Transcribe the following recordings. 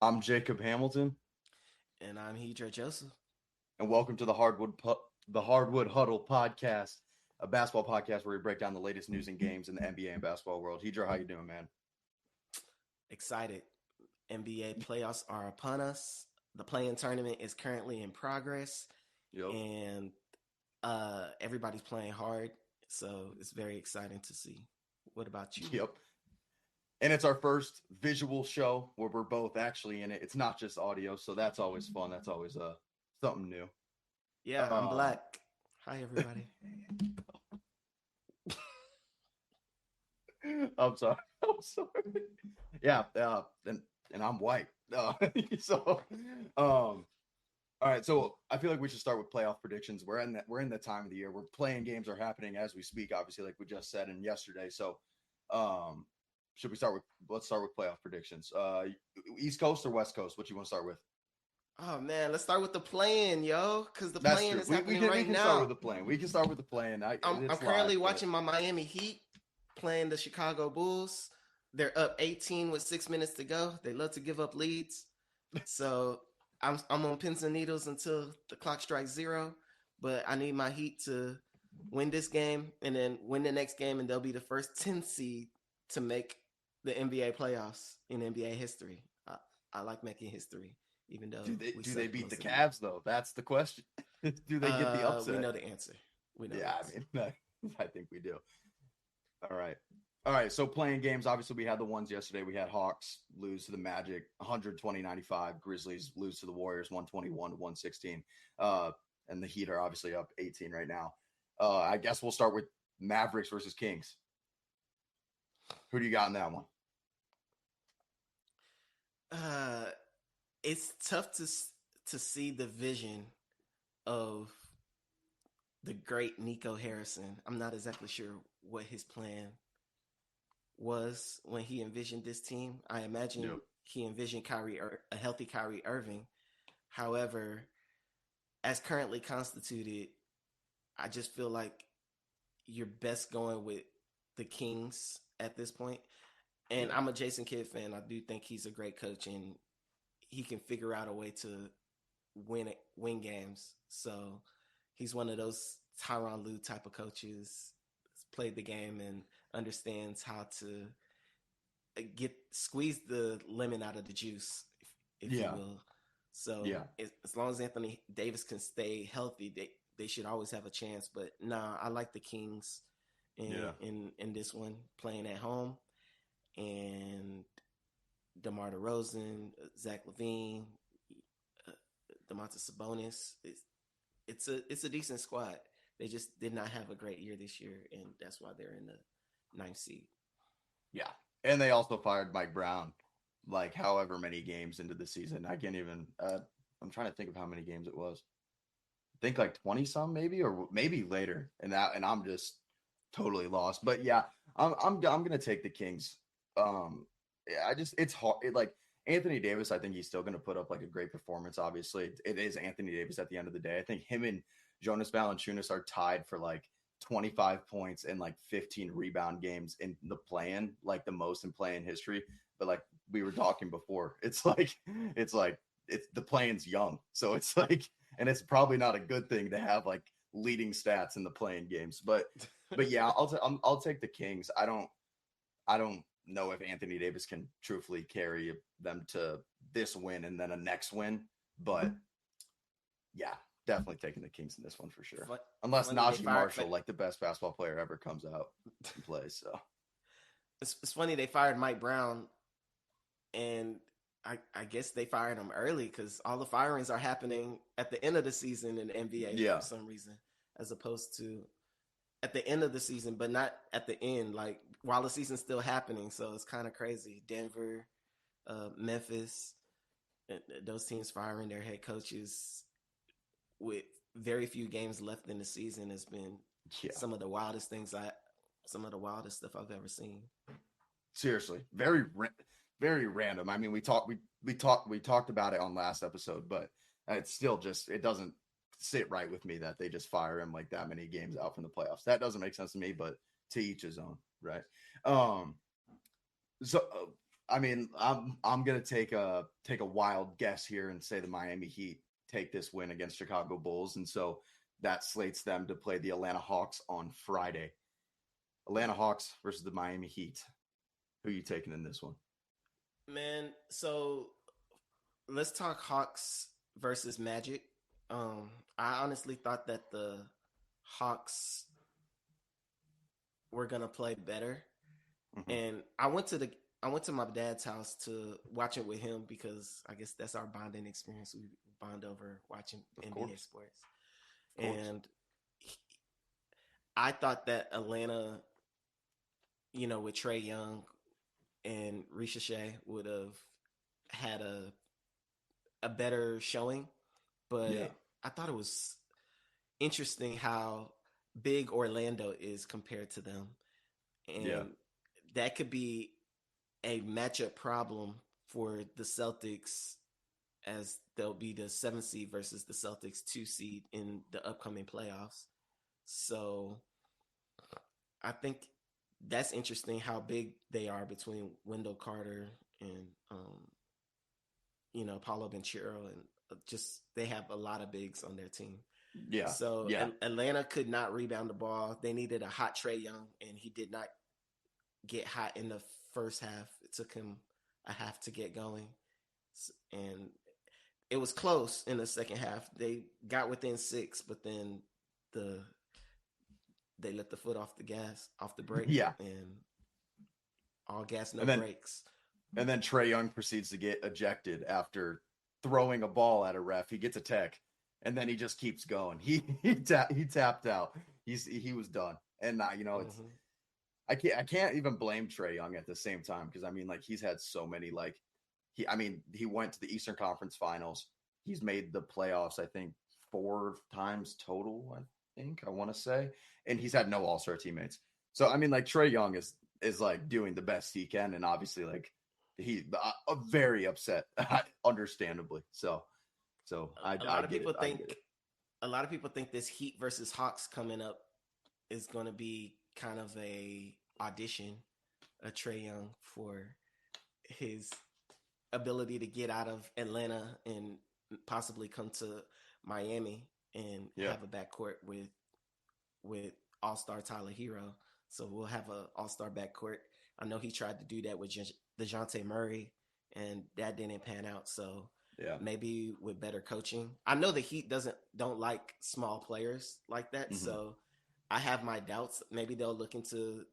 I'm Jacob Hamilton, And I'm Hidro Joseph. and welcome to the Hardwood Huddle podcast, a basketball podcast where we break down the latest news and games in the NBA and basketball world. Hidro, how you doing, man? Excited. NBA playoffs are upon us. The play-in tournament is currently in progress, Yep, and everybody's playing hard. So it's very exciting to see. What about you? yep. And it's our first visual show where we're both actually in it. It's not just audio, so that's always fun. That's always something new. Yeah, I'm Um, black. Hi, everybody. I'm sorry. I'm sorry. Yeah, and I'm white. So, um, all right, so I feel like we should start with playoff predictions. We're in the time of the year where playing games are happening as we speak. Obviously, like we just said and yesterday. So, um, should we start with? Let's start with playoff predictions. East Coast or West Coast? What you want to start with? Oh man, let's start with the play-in, yo, because the That's play-in true. is We happening can we right can start now. with the plan. We can start with the plan. I'm It's currently live, but watching my Miami Heat playing the Chicago Bulls. They're up 18 with 6 minutes to go. They love to give up leads. So I'm on pins and needles until the clock strikes zero. But I need my Heat to win this game and then win the next game, and they'll be the first 10 seed to make the NBA playoffs in NBA history. I like making history, even though we do they suck beat the most of the year. Cavs though? That's the question. Do they get the We upset? know the answer. We know Yeah, the I answer. mean, I think we do. All right. All right. So playing games, obviously we had the ones yesterday. We had Hawks lose to the Magic 120-95. Grizzlies lose to the Warriors 121 to 116. Uh, and the Heat are obviously up 18 right now. I guess we'll start with Mavericks versus Kings. Who do you got in that one? Uh, it's tough to see the vision of the great Nico Harrison. I'm not exactly sure what his plan was when he envisioned this team. I imagine Yep. he envisioned a healthy Kyrie Irving. However, as currently constituted, I just feel like you're best going with the Kings at this point. And Yeah. I'm a Jason Kidd fan. I do think he's a great coach, and he can figure out a way to win games. So he's one of those Tyronn Lue type of coaches. Played the game and understands how to get squeeze the lemon out of the juice, if you Yeah. will. So Yeah. as long as Anthony Davis can stay healthy, they should always have a chance. But nah, I like the Kings Yeah. in this one playing at home, and DeMar DeRozan, Zach LaVine, uh, Domantas Sabonis. It's a decent squad. They just did not have a great year this year, and that's why they're in the ninth seed. Yeah. And they also fired Mike Brown like however many games into the season. I can't even I'm trying to think of how many games it was. I think like 20 some maybe or maybe later. And I'm just totally lost. But yeah, I'm going to take the Kings. Yeah, it's hard like Anthony Davis, I think he's still going to put up like a great performance. Obviously, it is Anthony Davis at the end of the day. I think him and Jonas Valanciunas are tied for like 25 points and like 15 rebound games in the play-in, like the most in play-in history. But like we were talking before, it's the play-in's young, so it's like, and it's probably not a good thing to have like leading stats in the play-in games. But yeah, I'll take the Kings. I don't know if Anthony Davis can truthfully carry them to this win and then a next win, but yeah, definitely taking the Kings in this one for sure. Unless Funny they Najee fired. Marshall, like the best basketball player ever, comes out and plays. So It's funny they fired Mike Brown, and I guess they fired him early because all the firings are happening at the end of the season in the NBA for yeah, some reason, as opposed to at the end of the season, but not at the end, like while the season's still happening. So it's kind of crazy. Denver, Memphis, those teams firing their head coaches with very few games left in the season has been yeah, some of the wildest things some of the wildest stuff I've ever seen. seriously, very random. I mean, we talked about it on last episode, but it's still just it doesn't sit right with me that they just fire him like that many games out from the playoffs. That doesn't make sense to me, but to each his own, right? Um, so I mean, I'm gonna take a wild guess here and say the Miami Heat take this win against Chicago Bulls, and so that slates them to play the Atlanta Hawks on Friday. Atlanta Hawks versus the Miami Heat. Who are you taking in this one? Man, so let's talk Hawks versus Magic. I honestly thought that the Hawks were gonna play better, Mm-hmm. and I went to my dad's house to watch it with him because I guess that's our bonding experience. We bond over watching Of NBA course, sports, of course. and I thought that Atlanta, with Trey Young and Ricochet would have had a better showing, Yeah, but I thought it was interesting how big Orlando is compared to them, yeah, and that could be a matchup problem for the Celtics as they'll be the 7th seed versus the Celtics 2 seed in the upcoming playoffs. So I think that's interesting how big they are between Wendell Carter and Paulo Banchero, and just they have a lot of bigs on their team. yeah, So yeah, Atlanta could not rebound the ball. They needed a hot Trey Young, and he did not get hot in the first half. It took him a half to get going, and it was close in the second half. They got within 6, but then the they let the foot off the gas, off the brake, yeah. and all gas, no And then brakes. Trey Young proceeds to get ejected after throwing a ball at a ref. He gets a tech, and then he just keeps going. He tapped out. He was done. And it's Mm-hmm. I can't even blame Trey Young at the same time because I mean like he's had so many like he went to the Eastern Conference Finals. He's made the playoffs I think 4 times total. I want to say, and he's had no All Star teammates. So I mean like Trey Young is like doing the best he can, and obviously like he very upset, understandably. So A I lot of get it. people I think get it. a lot of people think this Heat versus Hawks coming up is going to be kind of a audition, a Trey Young for his ability to get out of Atlanta and possibly come to Miami and Yeah. have a backcourt with All Star Tyler Hero. So we'll have a All Star backcourt. I know he tried to do that with Dejounte Murray, and that didn't pan out. So Yeah. maybe with better coaching, I know the Heat don't like small players like that. Hmm. So I have my doubts. Maybe they'll look into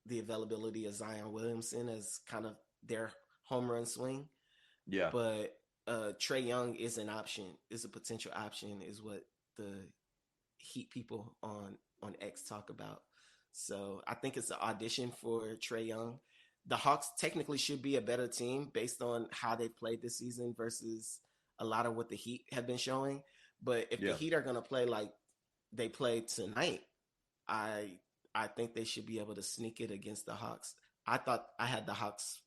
the availability of Zion Williamson as kind of their home run swing. Yeah. But Trey Young is an option, is a potential option, is what the Heat people on X talk about. So I think it's an audition for Trey Young. The Hawks technically should be a better team based on how they played this season versus a lot of what the Heat have been showing. But if the Yeah. Heat are going to play like they played tonight, I I think they should be able to sneak it against the Hawks. I thought I had the Hawks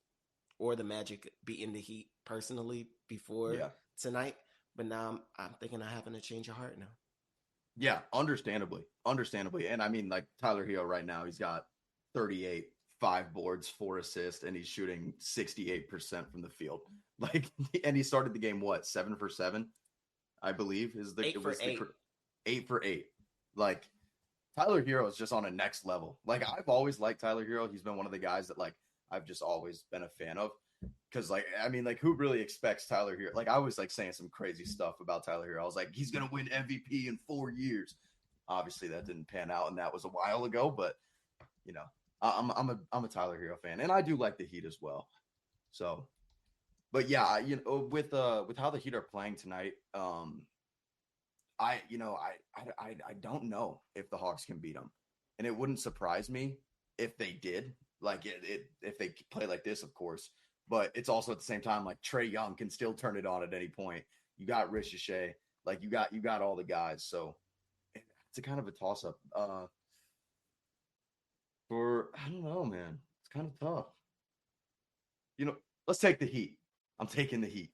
or the Magic beating the Heat personally before Yeah. tonight, but now I'm thinking I having a change of heart now. Yeah, understandably, and I mean, like Tyler Hero right now, he's got 38, 5 boards, 4 assists, and he's shooting 68% from the field. Like, and he started the game what 7 for 7, I believe is the Eight it for was the eight. 8 for 8. Like Tyler Hero is just on a next level. Like I've always liked Tyler Hero. He's been one of the guys that like I've just always been a fan of. Because like I mean like who really expects Tyler Hero? Like I was like saying some crazy stuff about Tyler Hero. I was like he's gonna win MVP in 4 years. Obviously that didn't pan out, and that was a while ago. But you know I'm a Tyler Hero fan, and I do like the Heat as well. So, but yeah, with how the Heat are playing tonight, I don't know if the Hawks can beat them, and it wouldn't surprise me if they did. Like if they play like this, of course. But it's also at the same time like Trey Young can still turn it on at any point. You got Ricochet, like you got all the guys. So it's a kind of a toss up. For I don't know, man. It's kind of tough. Let's take the Heat. I'm taking the Heat.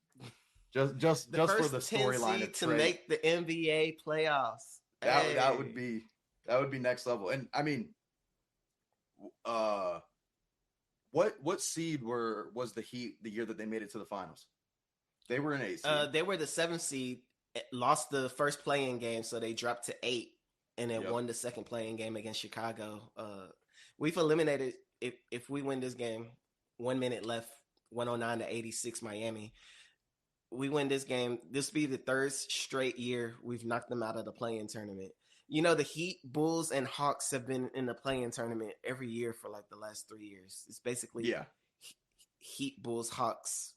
The Just for the first 10 storyline seed of to Trey. make the NBA playoffs. That would Hey. be next level. And I mean, uh, What seed was the Heat the year that they made it to the finals? They were an 8 seed. They were the 7th seed, lost the first playing game, so they dropped to 8, and then Yep. won the second playing game against Chicago. We've eliminated if we win this game, 1 minute left, 109 to 86 Miami. We win this game. This will be the third straight year we've knocked them out of the play-in tournament. You know, the Heat, Bulls, and Hawks have been in the play-in tournament every year for like the last 3 years. It's basically Yeah. Heat, Bulls, Hawks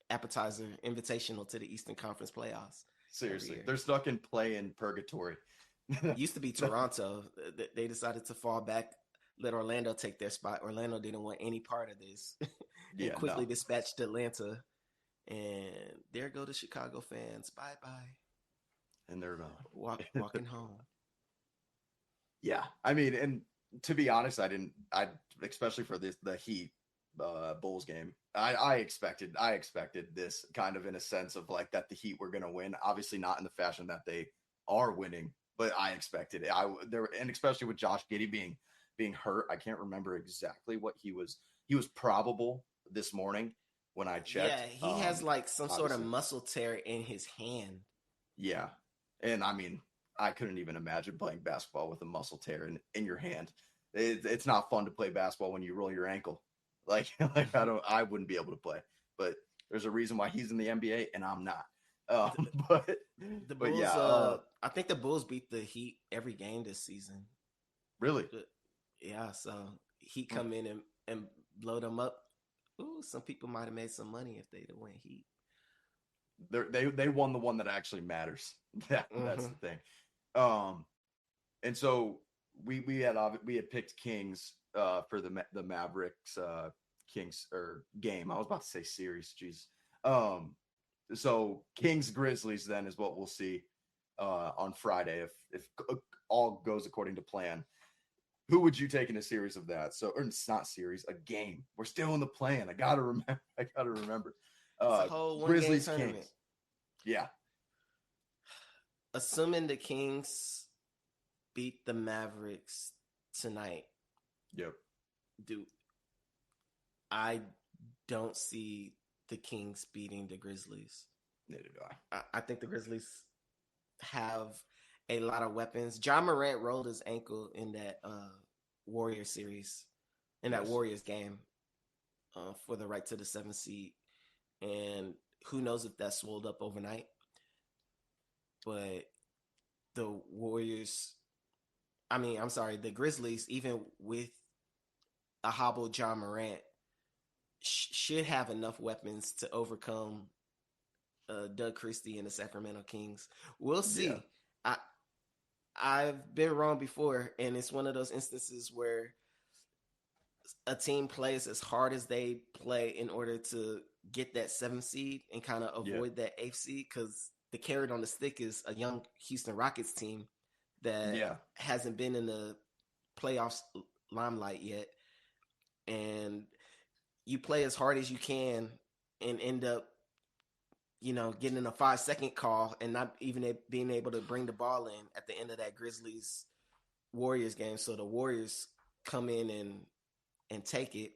appetizer invitational to the Eastern Conference playoffs. Seriously, they're stuck in play-in purgatory. Used to be Toronto. They decided to fall back, let Orlando take their spot. Orlando didn't want any part of this, and quickly dispatched Atlanta. And there go the Chicago fans. Bye bye. And they're walking home. Yeah, I mean, and to be honest, I especially for the Heat Bulls game, I expected this kind of in a sense of like that the Heat were going to win. Obviously, not in the fashion that they are winning, but I expected it. And especially with Josh Giddey being hurt, I can't remember exactly what he was. He was probable this morning when I checked. Yeah, he has like some sort of muscle tear in his hand. Yeah, and I mean, I couldn't even imagine playing basketball with a muscle tear in your hand. It's not fun to play basketball when you roll your ankle. Like I wouldn't be able to play. But there's a reason why he's in the NBA and I'm not. But the Bulls, yeah, I think the Bulls beat the Heat every game this season. Really? Yeah, so Heat come in and blow them up. Ooh, some people might have made some money if they'd have won Heat. They won the one that actually matters. That's the thing. And so we had picked Kings for the Mavericks Kings or game. I was about to say series. Jeez. So Kings Grizzlies then is what we'll see on Friday if all goes according to plan. Who would you take in a series of that? So, or it's not series, a game. We're still in the plan. I gotta remember. It's a whole Grizzlies game tournament. Kings. Yeah. Assuming the Kings beat the Mavericks tonight. Yep. Dude, I don't see the Kings beating the Grizzlies. Neither do I. I think the Grizzlies have a lot of weapons. John Morant rolled his ankle in that Warriors series, in that Warriors game for the right to the 7th seed. And who knows if that swelled up overnight. But the the Grizzlies, even with a hobbled John Morant, should have enough weapons to overcome Doug Christie and the Sacramento Kings. We'll see. Yeah. I've been wrong before, and it's one of those instances where a team plays as hard as they play in order to get that 7th seed and kind of avoid that 8th seed, because the carrot on the stick is a young Houston Rockets team that hasn't been in the playoffs limelight yet. And you play as hard as you can and end up, getting a 5-second call and not even being able to bring the ball in at the end of that Grizzlies Warriors game. So the Warriors come in and take it.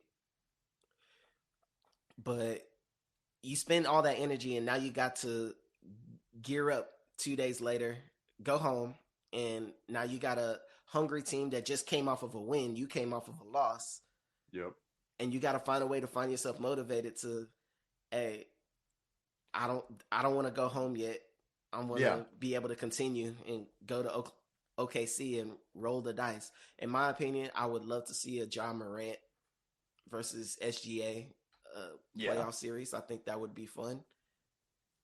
But you spend all that energy and now you got to gear up 2 days later, go home, and now you got a hungry team that just came off of a win. You came off of a loss. Yep. And you got to find a way to find yourself motivated to, hey, I don't want to go home yet. I want to be able to continue and go to OKC and roll the dice. In my opinion, I would love to see a John Morant versus SGA playoff series. I think that would be fun,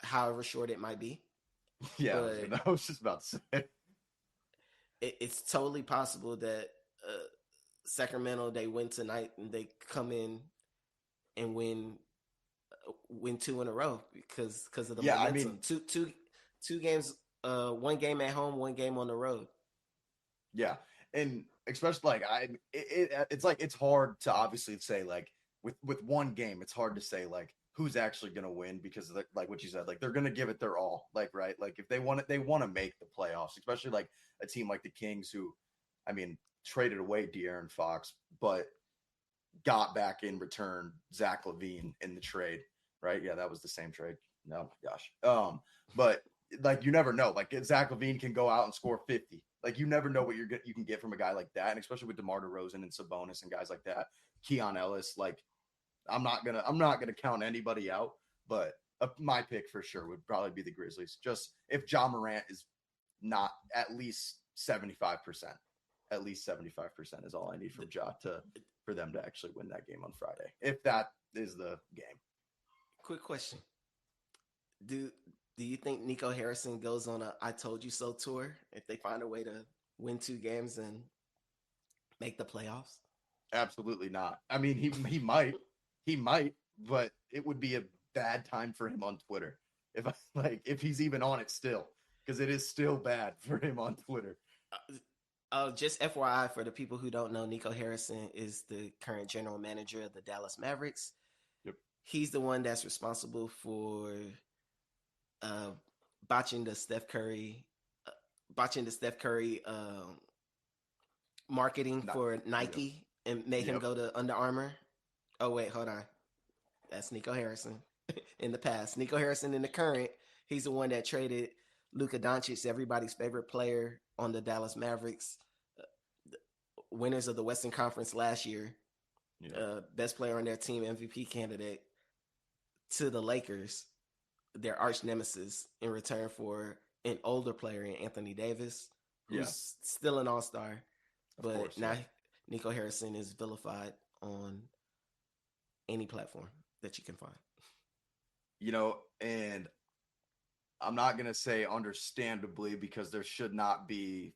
however short it might be. Yeah, I was just about to say. It's totally possible that Sacramento, they win tonight and they come in and win 2 in a row because of the momentum. I mean, two games, 1 game at home, 1 game on the road. Yeah, and especially like it's like it's hard to obviously say like with 1 game, it's hard to say like who's actually going to win because like what you said, like they're going to give it their all, like right, like if they want it, they want to make the playoffs, especially like a team like the Kings who, I mean, traded away De'Aaron Fox, but got back in return Zach LaVine in the trade, right? Yeah, that was the same trade. No, gosh. But like you never know. Like Zach LaVine can go out and score 50. Like you never know what you can get from a guy like that, and especially with DeMar DeRozan and Sabonis and guys like that, Keon Ellis. Like I'm not gonna count anybody out, but my pick for sure would probably be the Grizzlies. Just if John Morant is not at least 75%, at least 75% is all I need from Ja for them to actually win that game on Friday. If that is the game. Quick question: Do you think Nico Harrison goes on a "I told you so" tour if they find a way to win 2 games and make the playoffs? Absolutely not. I mean, he might, but it would be a bad time for him on Twitter if he's even on it still, because it is still bad for him on Twitter. Just FYI for the people who don't know, Nico Harrison is the current general manager of the Dallas Mavericks. Yep. He's the one that's responsible for botching the Steph Curry marketing for Nike and made him go to Under Armour. Oh wait, hold on. That's Nico Harrison in the past. Nico Harrison in the current, he's the one that traded Luka Doncic, everybody's favorite player on the Dallas Mavericks, winners of the Western Conference last year, best player on their team, MVP candidate, to the Lakers, their arch nemesis, in return for an older player in Anthony Davis, who's still an all-star. But now Nico Harrison is vilified on any platform that you can find. And I'm not going to say understandably, because there should not be.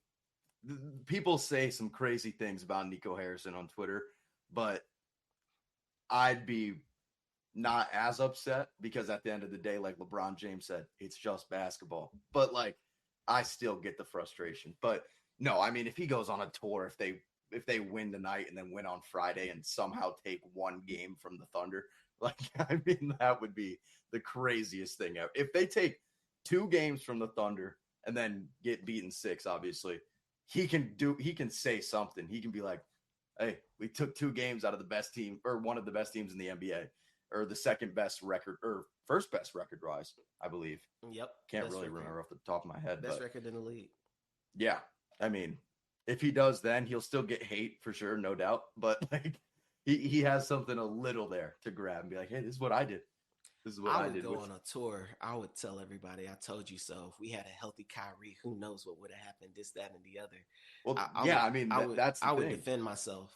People say some crazy things about Nico Harrison on Twitter, but I'd be not as upset because at the end of the day, like LeBron James said, it's just basketball. But like, I still get the frustration. But no, I mean, if he goes on a tour, if they win tonight and then win on Friday and somehow take 1 game from the Thunder, like, I mean, that would be the craziest thing ever. If they take 2 games from the Thunder and then get beaten 6, obviously, he can say something. He can be like, hey, we took 2 games out of the best team, or one of the best teams in the NBA, or the second best record, or first best record rise, I believe. Yep. Can't really remember off the top of my head. Best record in the league. Yeah. I mean, if he does, then he'll still get hate for sure, no doubt. But like, he has something a little there to grab and be like, hey, this is what I did. This is what I did. I would go on a tour. I would tell everybody, I told you so. If we had a healthy Kyrie, who knows what would have happened, this, that, and the other. Well, that's the thing. I would defend myself.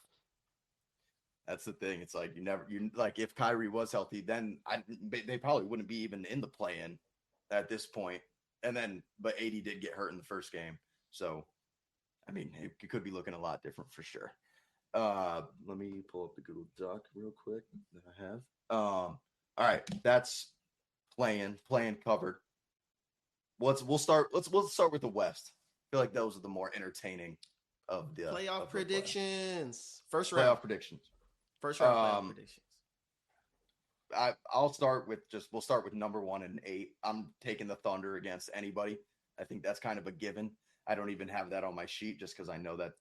That's the thing. It's like you like, if Kyrie was healthy, then they probably wouldn't be even in the play-in at this point. And then, but AD did get hurt in the first game, so I mean, it could be looking a lot different for sure. Let me pull up the Google Doc real quick that I have. All right, that's playing covered. We'll start with the West. I feel like those are the more entertaining of the playoff predictions. First round playoff predictions. First round playoff predictions. We'll start with number 1 and 8. I'm taking the Thunder against anybody. I think that's kind of a given. I don't even have that on my sheet just because I know that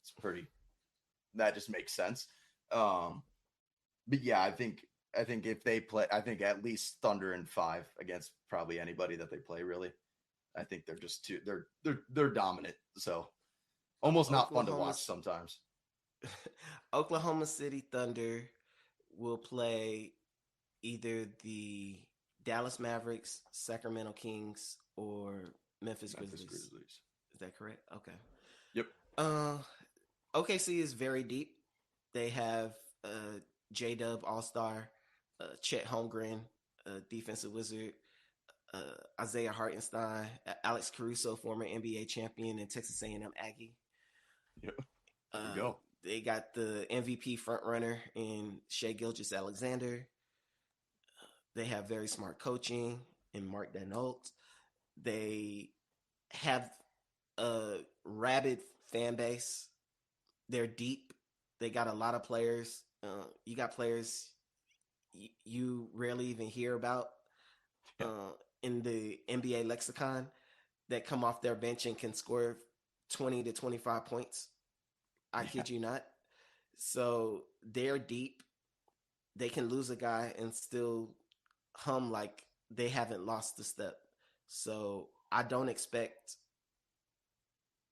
just makes sense. But yeah, I think if they play, I think at least Thunder in 5 against probably anybody that they play, really. I think they're just they're dominant. So almost not fun to watch sometimes. Oklahoma City Thunder will play either the Dallas Mavericks, Sacramento Kings, or Memphis Grizzlies. Is that correct? Okay. Yep. OKC is very deep. They have J-Dub All-Star, Chet Holmgren, defensive wizard, Isaiah Hartenstein, Alex Caruso, former NBA champion and Texas A&M Aggie. Yep. There you go. They got the MVP frontrunner in Shai Gilgeous-Alexander. They have very smart coaching in Mark Daigneault. They have a rabid fan base. They're deep. They got a lot of players. You got players you rarely even hear about in the NBA lexicon that come off their bench and can score 20 to 25 points. I kid you not. So they're deep. they can lose a guy and still hum like they haven't lost a step. So I don't expect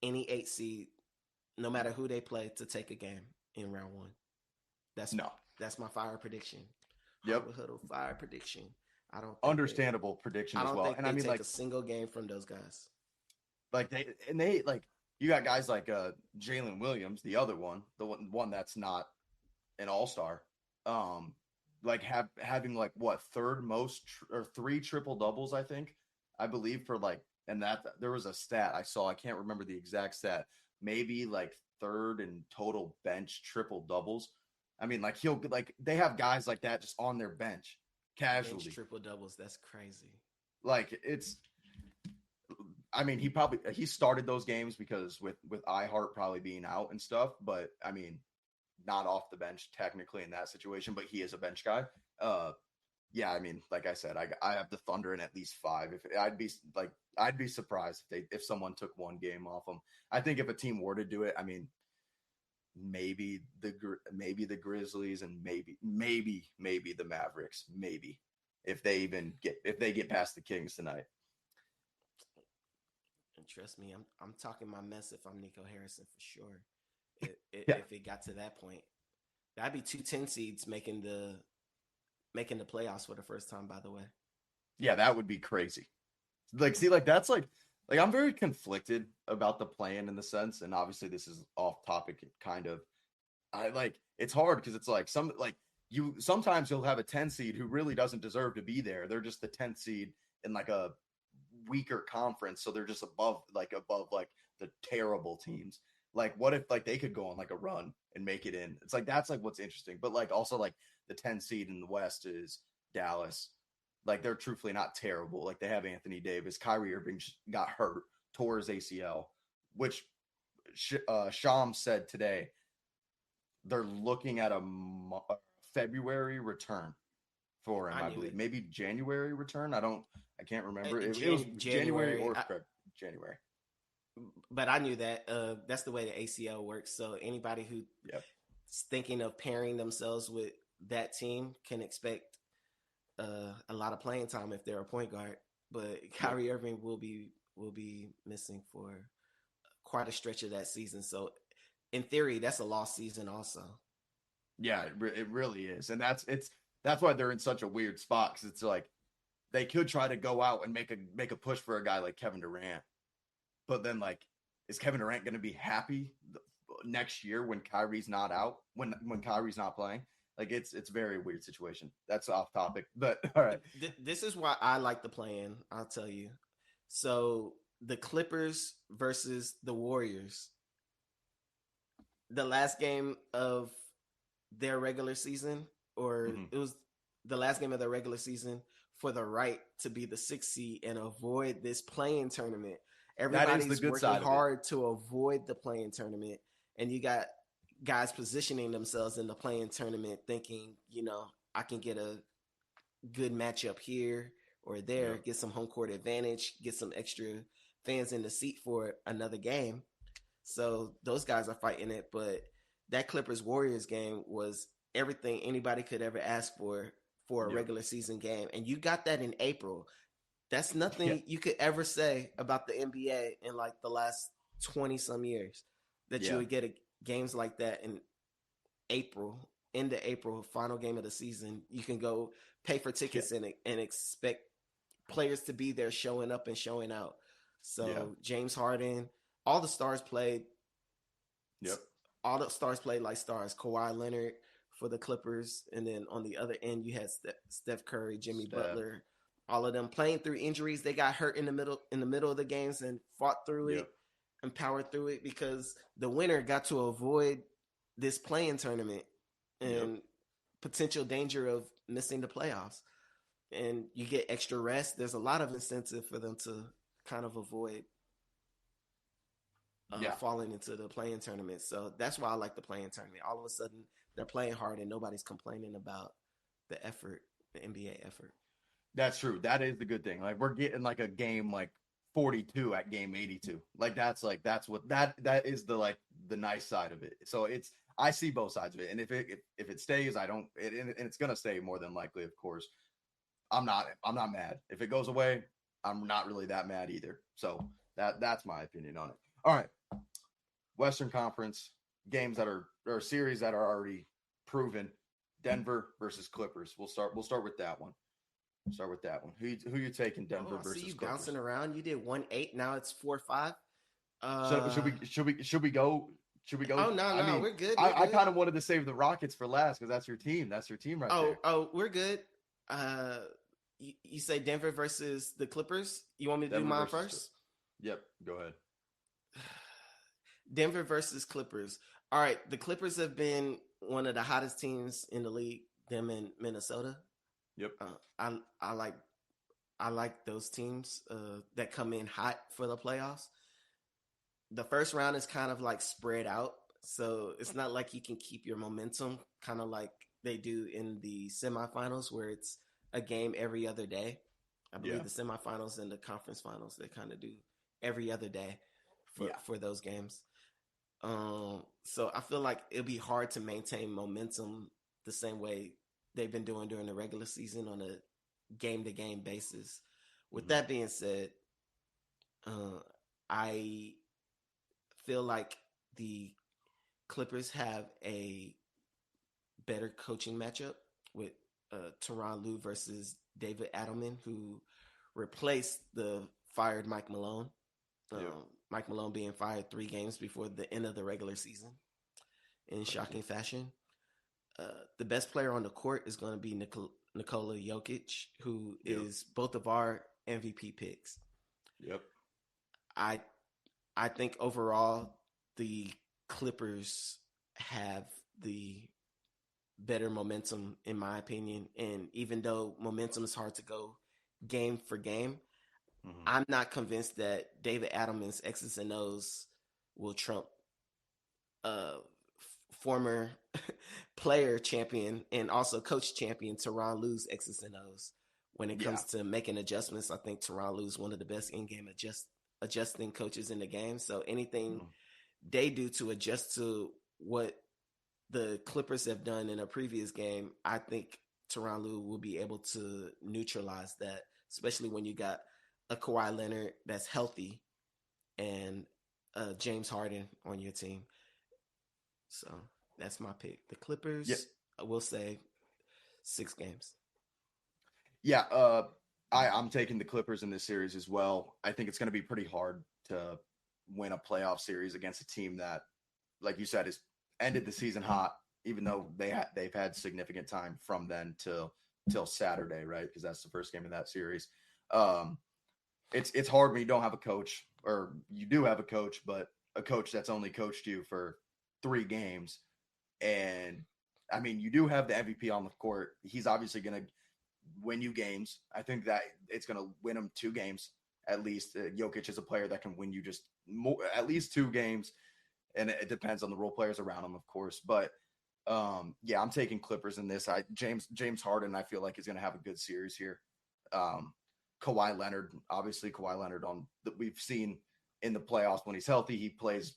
any 8 seed, no matter who they play, to take a game in round one. That's No. that's my fire prediction. Yep. Hardwood Huddle fire prediction. I don't think they Understandable prediction I as don't well. think And I they mean, take like, a single game from those guys. they like you got guys like Jalen Williams, the other one, the one that's not an all-star. Um, like having like what third most or three triple doubles, I believe for like, and that there was a stat I saw. I can't remember the exact stat. Maybe like third in total bench triple doubles. I mean, like he'll like they have guys like that just on their bench Bench casually. triple doubles. That's crazy. Like it's I mean, he started those games because with iHeart probably being out and stuff, but I mean, not off the bench technically in that situation, but he is a bench guy. Uh, yeah, I mean, like I said, I have the Thunder in at least five. If I'd be surprised if someone took one game off them. I think if a team were to do it, I mean, maybe the Grizzlies and maybe the Mavericks, maybe if they get past the Kings tonight. And trust me, I'm talking my mess if I'm Nico Harrison for sure. Yeah, If it got to that point, that'd be 2 10 seeds making the playoffs for the first time. By the way, yeah, that would be crazy. Like, see, like that's like I'm very conflicted about the plan in the sense, and obviously this is off topic, kind of. I like it's hard because it's like you sometimes you'll have a 10 seed who really doesn't deserve to be there. They're just the 10th seed in like a weaker conference, so they're just above like the terrible teams. Like what if like they could go on like a run and make it in? It's like that's like what's interesting. But like also like the 10 seed in the West is Dallas. Like they're truthfully not terrible. Like they have Anthony Davis. Kyrie Irving got hurt, tore his ACL, which Sham said today they're looking at a February return for him. I I knew believe it. maybe January return. I can't remember. It was January January, or January. but I knew that. That's the way the ACL works. So anybody who's Yep. thinking of pairing themselves with that team can expect a lot of playing time if they're a point guard. But Yep. Kyrie Irving will be missing for quite a stretch of that season. So in theory, that's a lost season also. Yeah, it really is, and that's why they're in such a weird spot because it's like they could try to go out and make a push for a guy like Kevin Durant, but then like is Kevin Durant going to be happy next year when Kyrie's not out when Kyrie's not playing? Like it's a very weird situation. That's off topic, but all right. This is why I like the plan. I'll tell you. So the Clippers versus the Warriors. The last game of their regular season, or Mm-hmm. it was the last game of their regular season for the right to be the 6th seed and avoid this playing tournament. That is the Everybody's good working side of it. hard to avoid the playing tournament, and you got guys positioning themselves in the playing tournament, thinking, I can get a good matchup here or there, Yep. get some home court advantage, get some extra fans in the seat for another game. So those guys are fighting it, but that Clippers Warriors game was everything anybody could ever ask for a Yep. regular season game, and you got that in April. That's Yeah. nothing you could ever say about the NBA in like the last 20 some years, that you Yeah. would get games like that in April, into April, final game of the season. You can go pay for Yeah. tickets and expect players to be there showing up and showing out. Yeah. So James Harden, all the stars played Yep. all the stars played like stars. Kawhi Leonard for the Clippers, and then on the other end you had Steph Curry, Jimmy Steph. Butler, all of them playing through injuries. They got hurt in the middle of the games and fought through it Yep. and powered through it because the winner got to avoid this playing tournament and Yep. potential danger of missing the playoffs. And you get extra rest. There's a lot of incentive for them to kind of avoid Yeah. falling into the playing tournament. So that's why I like the playing tournament. All of a sudden, they're playing hard and nobody's complaining about the effort, the NBA effort. That's true. That is the good thing. Like we're getting like a game like 42 at game 82. Like that's what that is the like the nice side of it. So I see both sides of it, and if it stays, I don't, and it's gonna stay more than likely, of course. I'm not mad. If it goes away, I'm not really that mad either. So that's my opinion on it. All right, Western Conference games that are or series that are already proven. Denver versus Clippers. We'll start with that one. Start with that one. Who you taking? Oh, Denver I see versus you Clippers. bouncing around. You did 1-8. Now it's 4-5. So should Uh, we should we should we go? Should we go? oh no, I no, mean, we're good. We're I good. kind of wanted to save the Rockets for last because that's your team. That's your team right Oh, there. oh, we're good. Uh, you say Denver versus the Clippers. You want me to do Denver mine versus. first? Yep. Go ahead. Denver versus Clippers. All right, the Clippers have been one of the hottest teams in the league. Them in Minnesota. Yep. I like those teams that come in hot for the playoffs. The first round is kind of like spread out, so it's not like you can keep your momentum, kind of like they do in the semifinals, where it's a game every other day. I believe Yeah. the semifinals and the conference finals they kind of do every other day for those games. So I feel like it'll be hard to maintain momentum the same way they've been doing during the regular season on a game to game basis. With that being said, I feel like the Clippers have a better coaching matchup with Tyronn Lue versus David Adelman, who replaced the fired Mike Malone. Yep. Mike Malone being fired 3 games before the end of the regular season in shocking fashion. The best player on the court is going to be Nikola Jokic, who is both of our MVP picks. Yep. I think overall the Clippers have the better momentum in my opinion, and even though momentum is hard to go game for game, I'm not convinced that David Adelman's X's and O's will trump former player champion and also coach champion Tyronn Lue's X's and O's. When it comes to making adjustments, I think Tyronn Lue is one of the best in-game adjusting coaches in the game. So anything they do to adjust to what the Clippers have done in a previous game, I think Tyronn Lue will be able to neutralize that, especially when you got a Kawhi Leonard that's healthy and James Harden on your team. So that's my pick. The Clippers, I will say 6 games. Yeah, I'm taking the Clippers in this series as well. I think it's going to be pretty hard to win a playoff series against a team that, like you said, has ended the season hot, even though they've had significant time from then till Saturday, right? Because that's the first game of that series. It's hard when you don't have a coach, or you do have a coach, but a coach that's only coached you for 3 games. And I mean, you do have the MVP on the court. He's obviously going to win you games. I think that it's going to win him 2 games at least. Jokic is a player that can win you just at least 2 games, and it depends on the role players around him, of course. But yeah, I'm taking Clippers in this. James Harden, I feel like, is going to have a good series here. Kawhi Leonard, obviously Kawhi Leonard that we've seen in the playoffs when he's healthy, he plays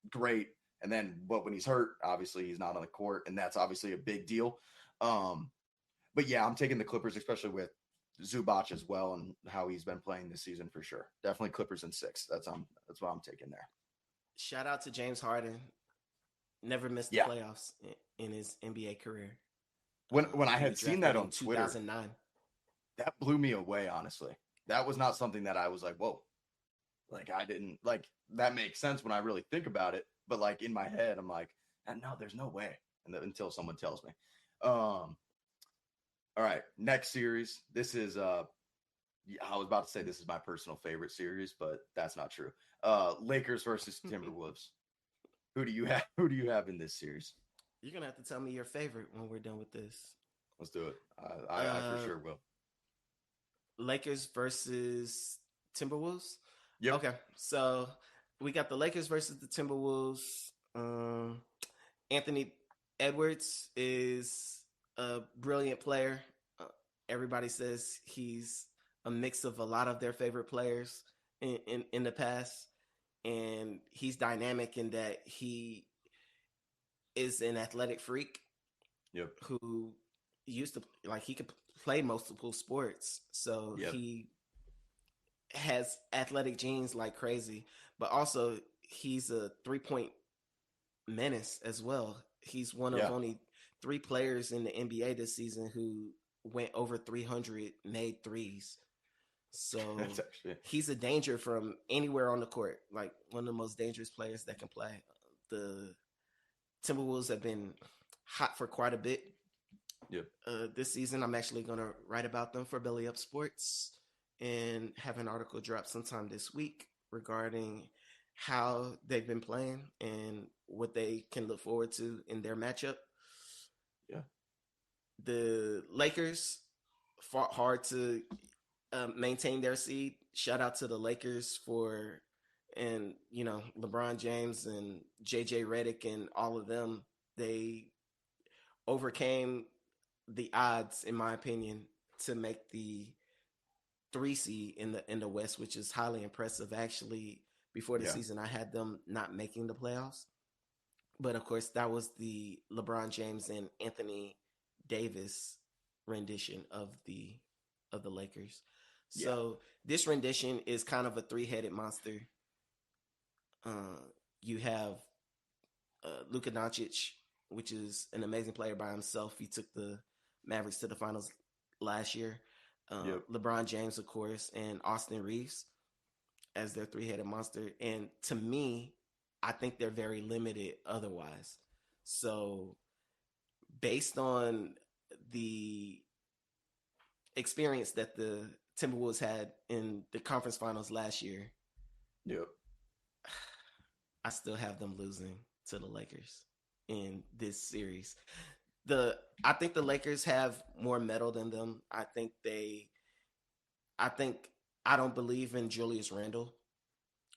great. And then, but when he's hurt, obviously he's not on the court, and that's obviously a big deal. But yeah, I'm taking the Clippers, especially with Zubac as well and how he's been playing this season for sure. Definitely Clippers in 6. That's what I'm taking there. Shout out to James Harden. Never missed the playoffs in his NBA career. When I had seen that on Twitter, 2009, that blew me away. Honestly, that was not something that I was like, whoa, like I didn't like. That makes sense when I really think about it. But like in my head, I'm like, no, there's no way. Until someone tells me. All right, next series. This is I was about to say this is my personal favorite series, but that's not true. Lakers versus Timberwolves. Who do you have in this series? You're gonna have to tell me your favorite when we're done with this. Let's do it. I for sure will. Lakers versus Timberwolves. Yep. Okay, so we got the Lakers versus the Timberwolves. Anthony Edwards is a brilliant player. Everybody says he's a mix of a lot of their favorite players in the past, and he's dynamic in that he is an athletic freak Yep. who used to like he could play multiple sports, so Yep. he has athletic genes like crazy. But also, he's a 3 point menace as well. He's one of Yeah. only three players in the NBA this season who went over 300 made threes. That's So actually he's a danger from anywhere on the court. Like one of the most dangerous players that can play. The Timberwolves have been hot for quite a bit yep. this season. I'm actually going to write about them for Belly Up Sports and have an article drop sometime this week regarding how they've been playing and what they can look forward to in their matchup. Yeah. The Lakers fought hard to maintain their seed. Shout out to the Lakers for, and LeBron James and JJ Redick and all of them. They overcame the odds, in my opinion, to make the 3 seed in the West, which is highly impressive. Actually, before the Yeah. season, I had them not making the playoffs, but of course, that was the LeBron James and Anthony Davis rendition of the Lakers. Yeah. So this rendition is kind of a three-headed monster. You have Luka Doncic, which is an amazing player by himself. He took the Mavericks to the finals last year. Yep. LeBron James, of course, and Austin Reeves as their three-headed monster. And to me, I think they're very limited otherwise. So based on the experience that the Timberwolves had in the conference finals last year, Yep. I still have them losing to the Lakers in this series. I think the Lakers have more metal than them. I think I don't believe in Julius Randle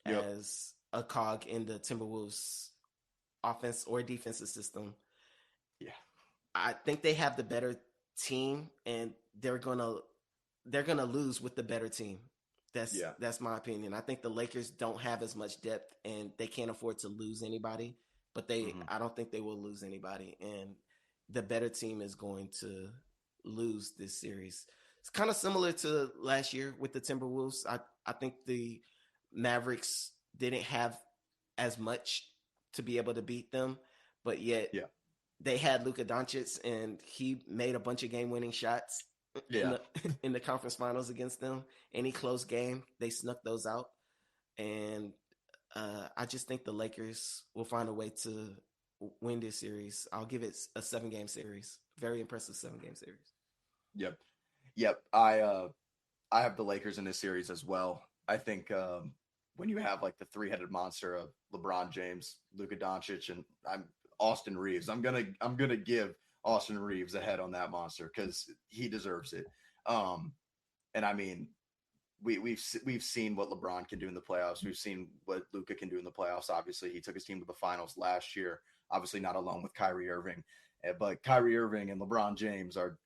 Yep. as a cog in the Timberwolves offense or defensive system. Yeah. I think they have the better team, and they're gonna lose with the better team. Yeah. That's my opinion. I think the Lakers don't have as much depth, and they can't afford to lose anybody. But I don't think they will lose anybody, and the better team is going to lose this series. It's kind of similar to last year with the Timberwolves. I think the Mavericks didn't have as much to be able to beat them, but yet Yeah. they had Luka Doncic, and he made a bunch of game-winning shots in Yeah. the in the conference finals against them. Any close game, they snuck those out, and I just think the Lakers will find a way to win this series. I'll give it a 7-game series. Very impressive 7-game series. Yep. Yep. I have the Lakers in this series as well. I think when you have like the three-headed monster of LeBron James, Luka Doncic, and Austin Reeves, I'm gonna give Austin Reeves a head on that monster because he deserves it. And I mean, we've seen what LeBron can do in the playoffs. We've seen what Luka can do in the playoffs. Obviously, he took his team to the finals last year. Obviously, not alone with Kyrie Irving, but Kyrie Irving and LeBron James are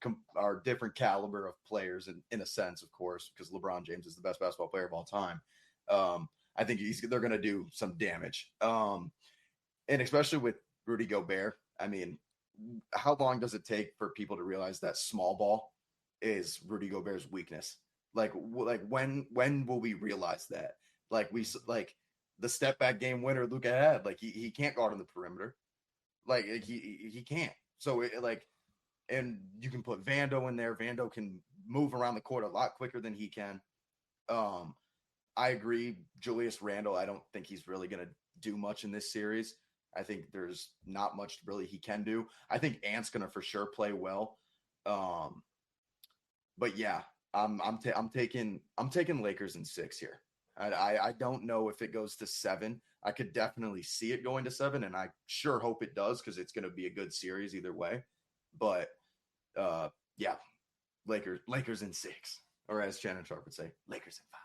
different caliber of players in a sense, of course, because LeBron James is the best basketball player of all time. I think they're going to do some damage, and especially with Rudy Gobert. I mean, how long does it take for people to realize that small ball is Rudy Gobert's weakness? Like when will we realize that? Like the step back game winner Luka had, like he can't guard on the perimeter, like he can't. So and you can put Vando in there. Vando can move around the court a lot quicker than he can. I agree, Julius Randle. I don't think he's really going to do much in this series. I think there's not much really he can do. I think Ant's going to for sure play well. But yeah, I'm taking Lakers in 6 here. I don't know if it goes to 7. I could definitely see it going to 7, and I sure hope it does because it's going to be a good series either way. But yeah, Lakers in 6, or as Shannon Sharp would say, Lakers in 5.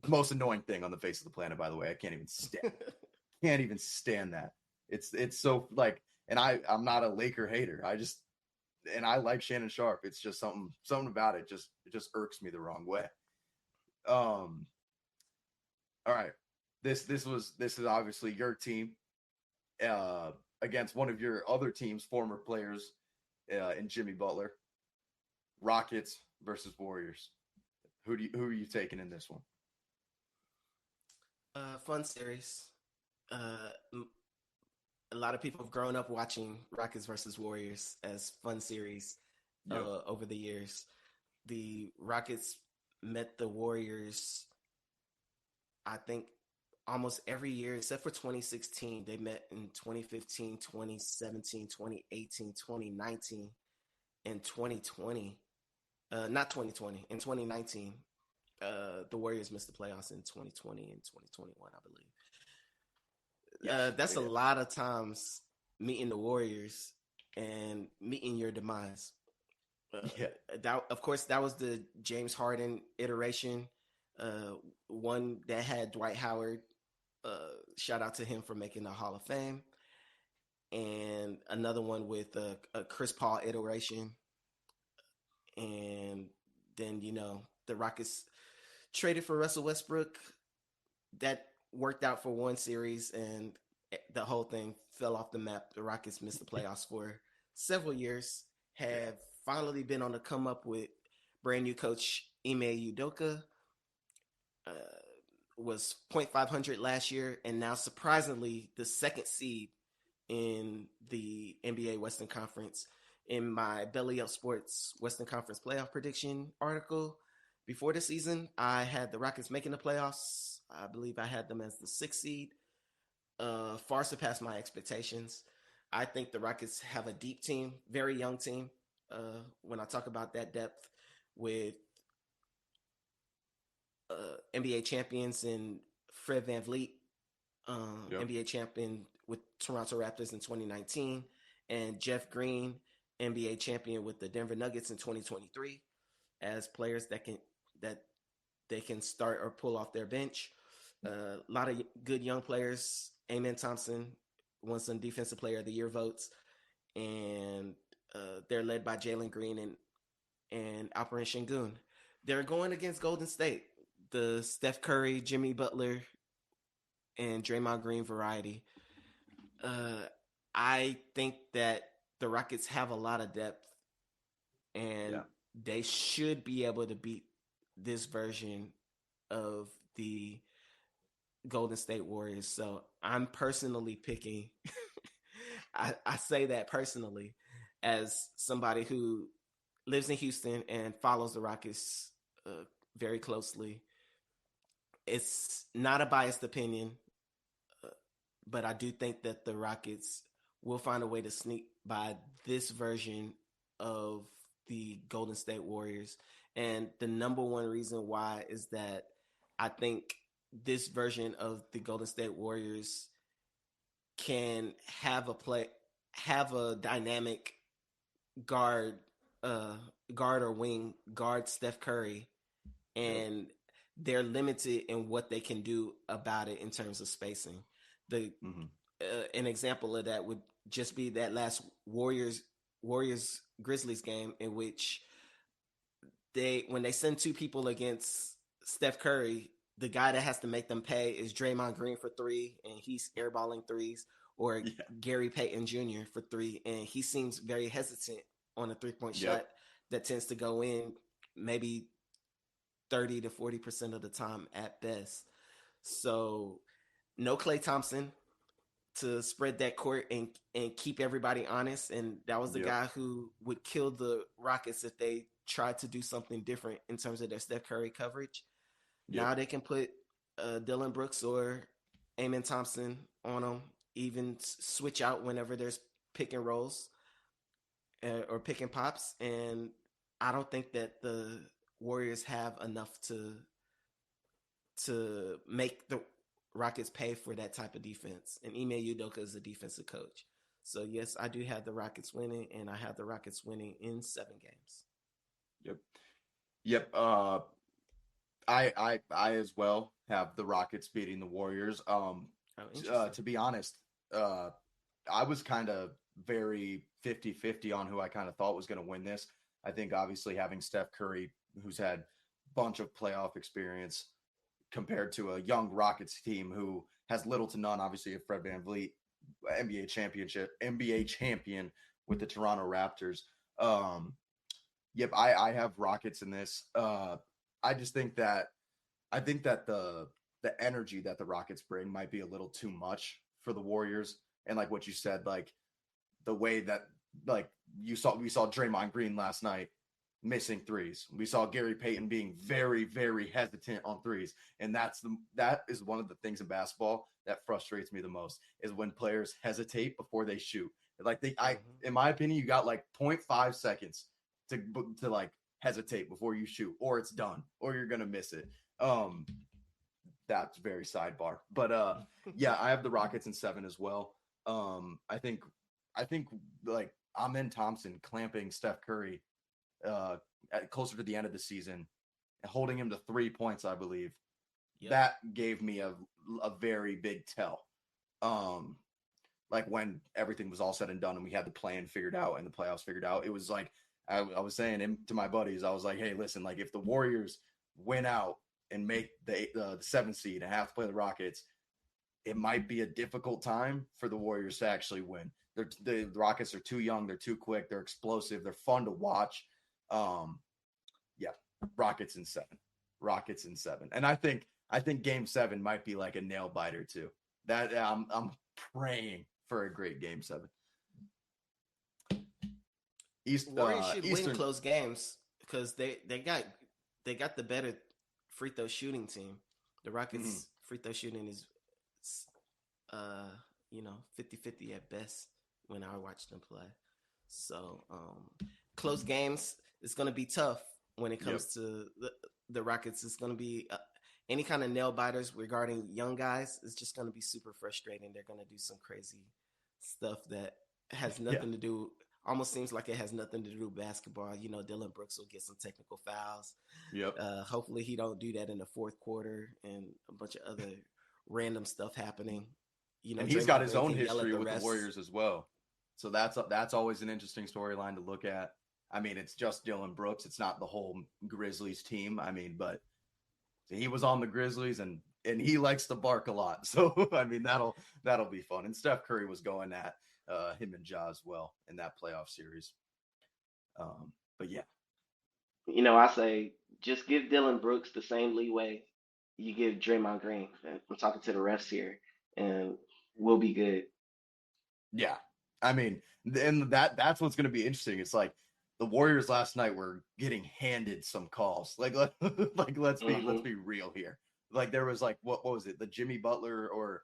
The most annoying thing on the face of the planet, by the way. I can't even stand that. It's so like, and I'm not a Laker hater. And I like Shannon Sharp. It's just something about it just irks me the wrong way. All right. This is obviously your team. against one of your other team's former players in Jimmy Butler. Rockets versus Warriors. Who are you taking in this one? Fun series. Uh, a lot of people have grown up watching Rockets versus Warriors as fun series Yep. over the years. The Rockets met the Warriors, I think, almost every year except for 2016. They met in 2015, 2017, 2018, 2019, and 2020. Not 2020, in 2019. The Warriors missed the playoffs in 2020 and 2021, I believe. Yes, That's they a did. lot of times meeting the Warriors and meeting your demise. Yeah. That, of course, that was the James Harden iteration. One that had Dwight Howard. Shout out to him for making the Hall of Fame. And another one with a Chris Paul iteration. And then, the Rockets traded for Russell Westbrook. That worked out for one series, and the whole thing fell off the map. The Rockets missed the playoffs for several years, Yeah. have finally been on the come up with brand new coach Ime Udoka. Uh, was .500 last year, and now surprisingly the second seed in the NBA Western Conference. In my Belly Up Sports Western Conference playoff prediction article before the season, I had the Rockets making the playoffs. I believe I had them as the sixth seed. Far surpassed my expectations. I think the Rockets have a deep team, very young team. When I talk about that depth with NBA champions in Fred VanVleet, Yep. NBA champion with Toronto Raptors in 2019, and Jeff Green, NBA champion with the Denver Nuggets in 2023, as players that they can start or pull off their bench. A lot of good young players. Amen Thompson won some Defensive Player of the Year votes, and they're led by Jalen Green and Alperen Şengün. They're going against Golden State, the Steph Curry, Jimmy Butler, and Draymond Green variety. Uh, I think that the Rockets have a lot of depth, and Yeah. they should be able to beat this version of the Golden State Warriors. So I'm personally picking. I say that personally as somebody who lives in Houston and follows the Rockets very closely. It's not a biased opinion, but I do think that the Rockets will find a way to sneak by this version of the Golden State Warriors. And the number one reason why is that I think this version of the Golden State Warriors can have a dynamic guard, guard or wing guard Steph Curry, Yep. and they're limited in what they can do about it in terms of spacing. The Mm-hmm. An example of that would just be that last Warriors Grizzlies game in which when they send two people against Steph Curry, the guy that has to make them pay is Draymond Green for three, and he's airballing threes, or Yeah. Gary Payton Jr. for three, and he seems very hesitant on a 3-point Yep. shot that tends to go in maybe 30 to 40% of the time at best. So no Klay Thompson to spread that court and keep everybody honest. And that was the Yep. guy who would kill the Rockets if they tried to do something different in terms of their Steph Curry coverage. Yep. Now they can put Dylan Brooks or Amen Thompson on them, even switch out whenever there's pick and rolls or pick and pops. And I don't think that the Warriors have enough to make the Rockets pay for that type of defense. And Ime Udoka is a defensive coach. So yes, I do have the Rockets winning, and I have the Rockets winning in 7 games. Yep. Yep. I as well have the Rockets beating the Warriors. Interesting. To be honest, I was kind of very 50-50 on who I kind of thought was going to win this. I think obviously having Steph Curry, who's had a bunch of playoff experience, compared to a young Rockets team who has little to none, obviously, of Fred VanVleet. NBA champion with the Toronto Raptors. Yep, I have Rockets in this. I just think that the energy that the Rockets bring might be a little too much for the Warriors. And like what you said, like the way that like we saw Draymond Green last night missing threes. We saw Gary Payton being very, very hesitant on threes. And that is one of the things in basketball that frustrates me the most is when players hesitate before they shoot. Like in my opinion, you got like 0.5 seconds to like hesitate before you shoot, or it's done, or you're gonna miss it. That's very sidebar. But yeah, I have the Rockets in 7 as well. I think like Amen Thompson clamping Steph Curry closer to the end of the season, holding him to 3 points, I believe. Yep. That gave me a very big tell. Like when everything was all said and done and we had the plan figured out and the playoffs figured out, it was like I was saying to my buddies, I was like, hey, listen, like if the Warriors win out and make the 7th seed and have to play the Rockets, it might be a difficult time for the Warriors to actually win. The Rockets are too young, they're too quick, they're explosive, they're fun to watch. Yeah, Rockets in 7. Rockets in 7. And I think game 7 might be like a nail biter too. That I'm praying for a great game 7. Warriors should win close games because they got the better free throw shooting team. The Rockets free throw shooting is 50-50 at best when I watch them play. So close games, it's going to be tough when it comes to the Rockets. It's going to be any kind of nail biters regarding young guys. It's just going to be super frustrating. They're going to do some crazy stuff that has nothing to do. Almost seems like it has nothing to do with basketball. You know, Dylan Brooks will get some technical fouls. Yep. Hopefully he don't do that in the fourth quarter and a bunch of other random stuff happening. You know, and he's got his own history with the Warriors as well. So that's always an interesting storyline to look at. I mean, it's just Dylan Brooks. It's not the whole Grizzlies team. I mean, but he was on the Grizzlies and he likes to bark a lot. So, I mean, that'll be fun. And Steph Curry was going at him and Ja as well in that playoff series. But yeah. You know, I say just give Dylan Brooks the same leeway you give Draymond Green. I'm talking to the refs here, and we'll be good. Yeah. I mean, and that's what's going to be interesting. It's like the Warriors last night were getting handed some calls. Like let's be real here. Like there was like what was it? The Jimmy Butler or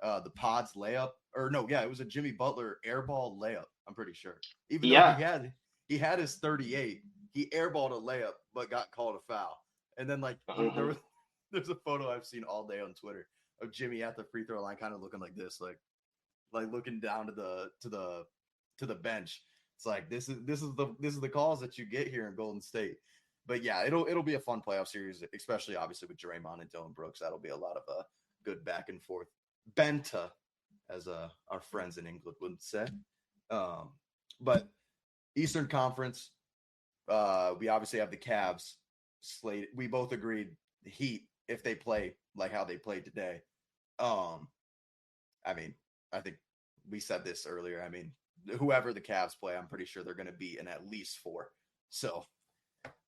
the Pods layup, or no, yeah, it was a Jimmy Butler airball layup. I'm pretty sure. Even though he had his 38, he airballed a layup but got called a foul. And then like there's a photo I've seen all day on Twitter of Jimmy at the free throw line, kind of looking like this, like looking down to the bench. It's like this is the calls that you get here in Golden State. But yeah, it'll be a fun playoff series, especially obviously with Draymond and Dylan Brooks. That'll be a lot of good back and forth banter, as our friends in England would say. But Eastern Conference, we obviously have the Cavs slated. We both agreed the Heat, if they play like how they played today. I mean, I think we said this earlier. I mean, whoever the Cavs play, I'm pretty sure they're going to be in at least 4. So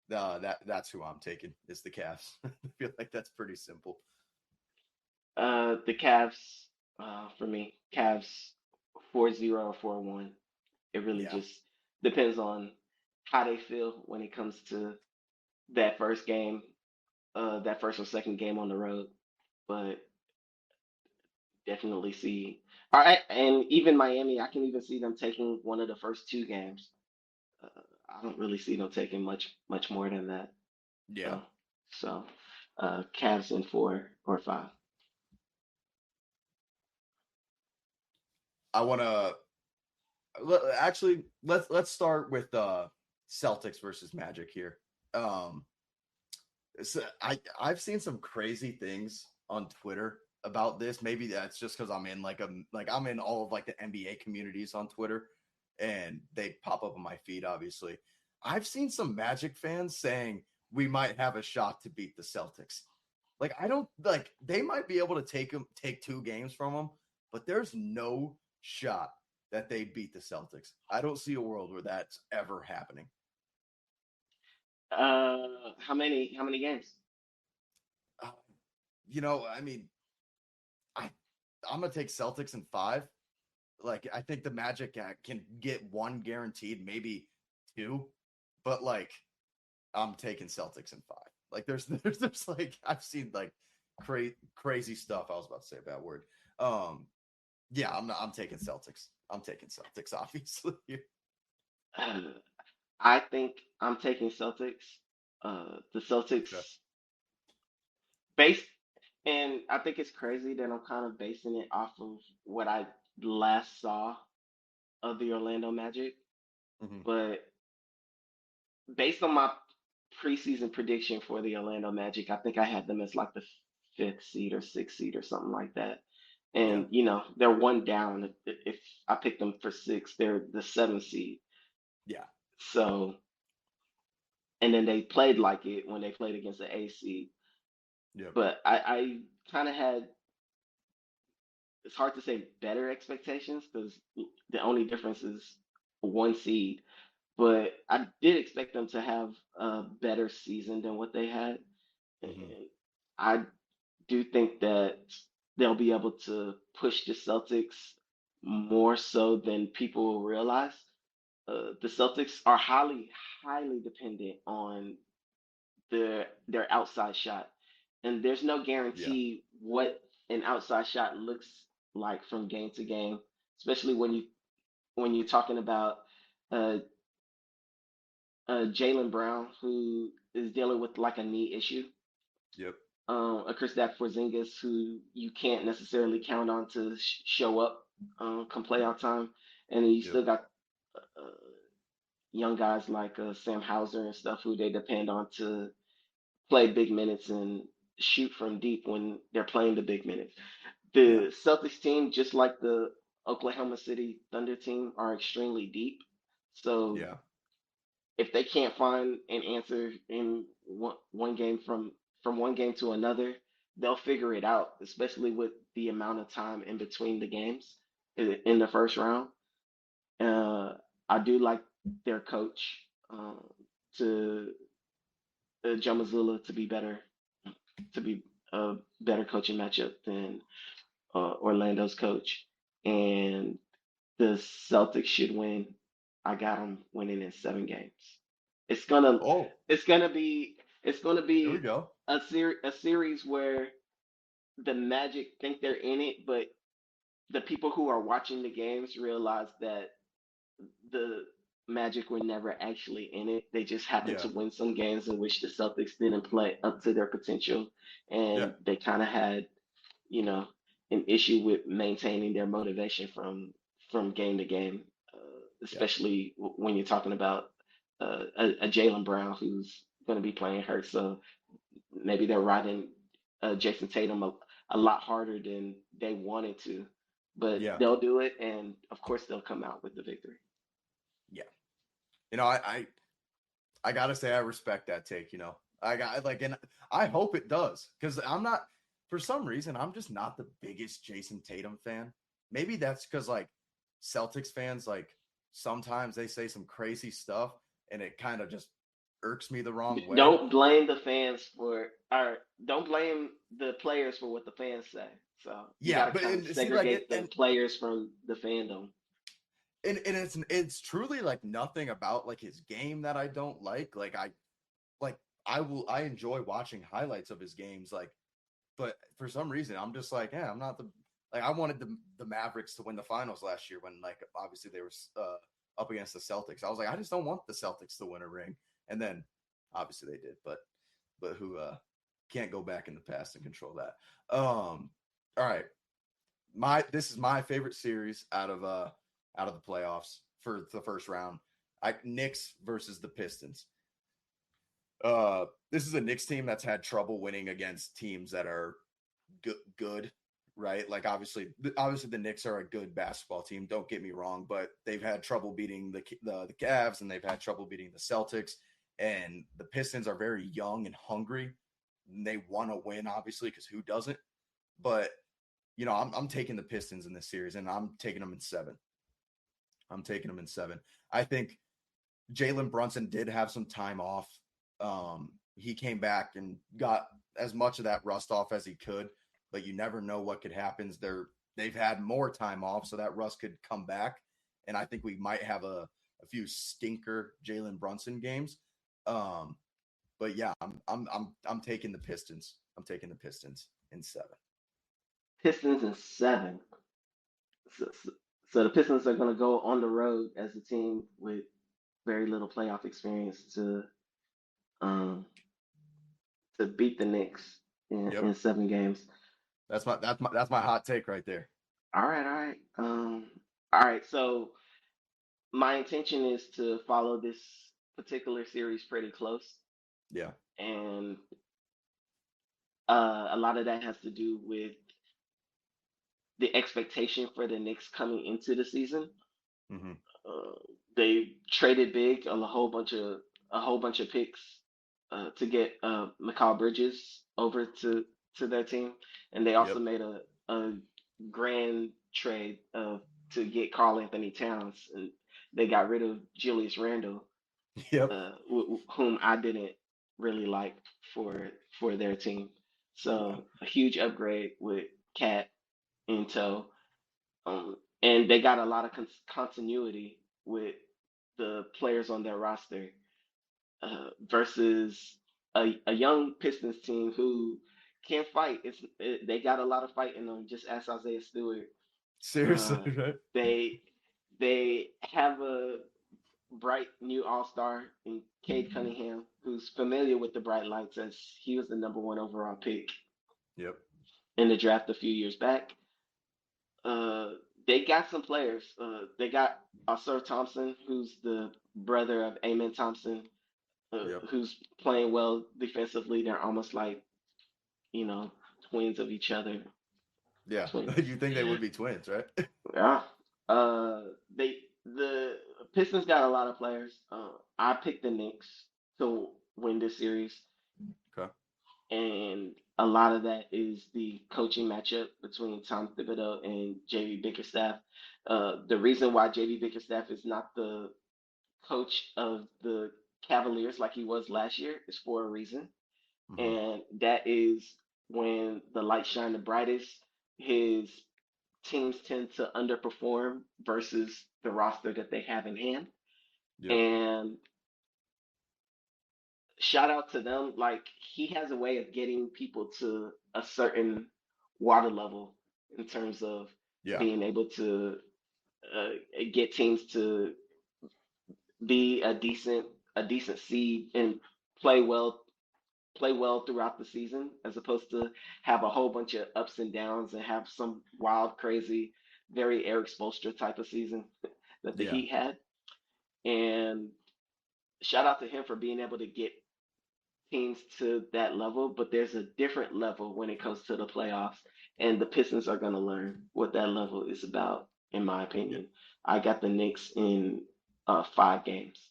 that's who I'm taking is the Cavs. I feel like that's pretty simple. The Cavs, for me, Cavs 4-0 or 4-1. It really just depends on how they feel when it comes to that first game, that first or second game on the road. But definitely see. All right, and even Miami, I can even see them taking one of the first 2 games. I don't really see them taking much more than that. Yeah. So Cavs in 4 or 5. I want to actually let's start with Celtics versus Magic here. So I've seen some crazy things on Twitter about this. Maybe that's just because I'm in I'm in all of like the NBA communities on Twitter, and they pop up on my feed. Obviously, I've seen some Magic fans saying we might have a shot to beat the Celtics. Like I don't like they might be able to take 2 games from them, but there's no shot that they beat the Celtics. I don't see a world where that's ever happening. How many games? Uh, I mean, I I'm gonna take Celtics in 5. Like, I think the Magic can get 1 guaranteed, maybe 2, but like, I'm taking Celtics in 5. Like, there's like, I've seen like crazy stuff. I was about to say a bad word. Yeah, I'm taking Celtics. I'm taking Celtics, obviously. Uh, I think I'm taking Celtics. The Celtics Okay. based, and I think it's crazy that I'm kind of basing it off of what I last saw of the Orlando Magic, Mm-hmm. but based on my preseason prediction for the Orlando Magic, I think I had them as like the fifth seed or sixth seed or something like that. Yeah. And they're one down. If I pick them for six, they're the seventh seed. Yeah. So, and then they played like it when they played against the A seed. Yep. But I kind of had, it's hard to say better expectations because the only difference is one seed. But I did expect them to have a better season than what they had. And Mm-hmm. I do think that they'll be able to push the Celtics more so than people will realize. The Celtics are highly dependent on their outside shot, and there's no Yeah. guarantee what an outside shot looks like from game to game, especially when you're talking about uh, Jalen Brown, who is dealing with like a knee issue. Yep. A Kristaps Porzingis, who you can't necessarily count on to show up come playoff time, and then you Yep. still got uh, young guys like Sam Hauser and stuff, who they depend on to play big minutes and shoot from deep when they're playing the big minutes. Yeah. The Celtics team, just like the Oklahoma City Thunder team, are extremely deep. So Yeah. if they can't find an answer in one game from one game to another, they'll figure it out, especially with the amount of time in between the games in the first round. Uh, I do like their coach to Joe Mazzulla to be a better coaching matchup than Orlando's coach, and the Celtics should win. I got them winning in 7 games. It's gonna Oh, it's gonna there we be go. a series where the Magic think they're in it, but the people who are watching the games realize that the Magic were never actually in it. They just happened Yeah. to win some games in which the Celtics didn't play up to their potential, Yeah. and they kind of had, you know, an issue with maintaining their motivation from game to game, Yeah. especially when you're talking about a Jalen Brown who's going to be playing hurt. So maybe they're riding Jason Tatum a lot harder than they wanted to, but Yeah. they'll do it, and of course they'll come out with the victory. Yeah. I gotta say I respect that take. I got like, and I hope it does because I'm not, for some reason, I'm just not the biggest Jason Tatum fan. Maybe that's because like Celtics fans, like sometimes they say some crazy stuff and it kind of just irks me the wrong way. Don't blame the fans for, or don't blame the players for what the fans say. So you got Yeah, to but kind of and see, like segregate the players from the fandom. and it's truly like nothing about like his game that I don't like I enjoy watching highlights of his games, like, but for some reason I'm just like, yeah, I'm not the like I wanted the Mavericks to win the finals last year when like obviously they were up against the Celtics. I was like, I just don't want the Celtics to win a ring, and then obviously they did, but who can't go back in the past and control that. All right, this is my favorite series out of the playoffs for the first round. Knicks versus the Pistons. This is a Knicks team that's had trouble winning against teams that are good, right? Like obviously the Knicks are a good basketball team. Don't get me wrong, but they've had trouble beating the Cavs and they've had trouble beating the Celtics. And the Pistons are very young and hungry. And they want to win, obviously, because who doesn't? But I'm taking the Pistons in this series, and I'm taking them in 7. I think Jalen Brunson did have some time off. He came back and got as much of that rust off as he could, but you never know what could happen. They've had more time off, so that rust could come back, and I think we might have a few stinker Jalen Brunson games. But yeah, I'm taking the Pistons. I'm taking the Pistons in 7. Pistons in 7. So, so, so the Pistons are going to go on the road as a team with very little playoff experience um to beat the Knicks Yep, in 7 games. that's my hot take right there. All right, all right. All right. So my intention is to follow this particular series pretty close, Yeah. and a lot of that has to do with the expectation for the Knicks coming into the season. Mm-hmm. Uh, they traded big on a whole bunch of picks to get Mikal Bridges over to their team, and they also Yep. made a grand trade to get Karl Anthony Towns, and they got rid of Julius Randle, Yep. whom I didn't really like for their team. Yeah. So a huge upgrade with Cat in tow. And they got a lot of continuity with the players on their roster versus a young Pistons team who can fight. They got a lot of fight in them. Just ask Isaiah Stewart. Seriously, Uh, right? they they have a bright new All Star in Cade Cunningham, who's familiar with the bright lights as he was the number 1 overall pick Yep. in the draft a few years back. Uh, they got some players. They got Sir Thompson, who's the brother of Amen Thompson, Yep. who's playing well defensively. They're almost like, you know, twins of each other. Yeah. Twins. You think they would be twins, right? Yeah. The Pistons got a lot of players. I picked the Knicks to win this series, Okay. and a lot of that is the coaching matchup between Tom Thibodeau and JV Bickerstaff. The reason why JV Bickerstaff is not the coach of the Cavaliers like he was last year is for a reason, Mm-hmm. and that is when the lights shine the brightest, his teams tend to underperform versus the roster that they have in hand. Yep. And shout out to them. Like he has a way of getting people to a certain water level in terms of Yeah. being able to uh, get teams to be a decent seed and play well play well throughout the season as opposed to have a whole bunch of ups and downs and have some wild crazy very Eric Spoelstra type of season that the Yeah. Heat had. And shout out to him for being able to get teams to that level, but there's a different level when it comes to the playoffs, and the Pistons are going to learn what that level is about. In my Yeah. opinion, I got the Knicks in 5 games.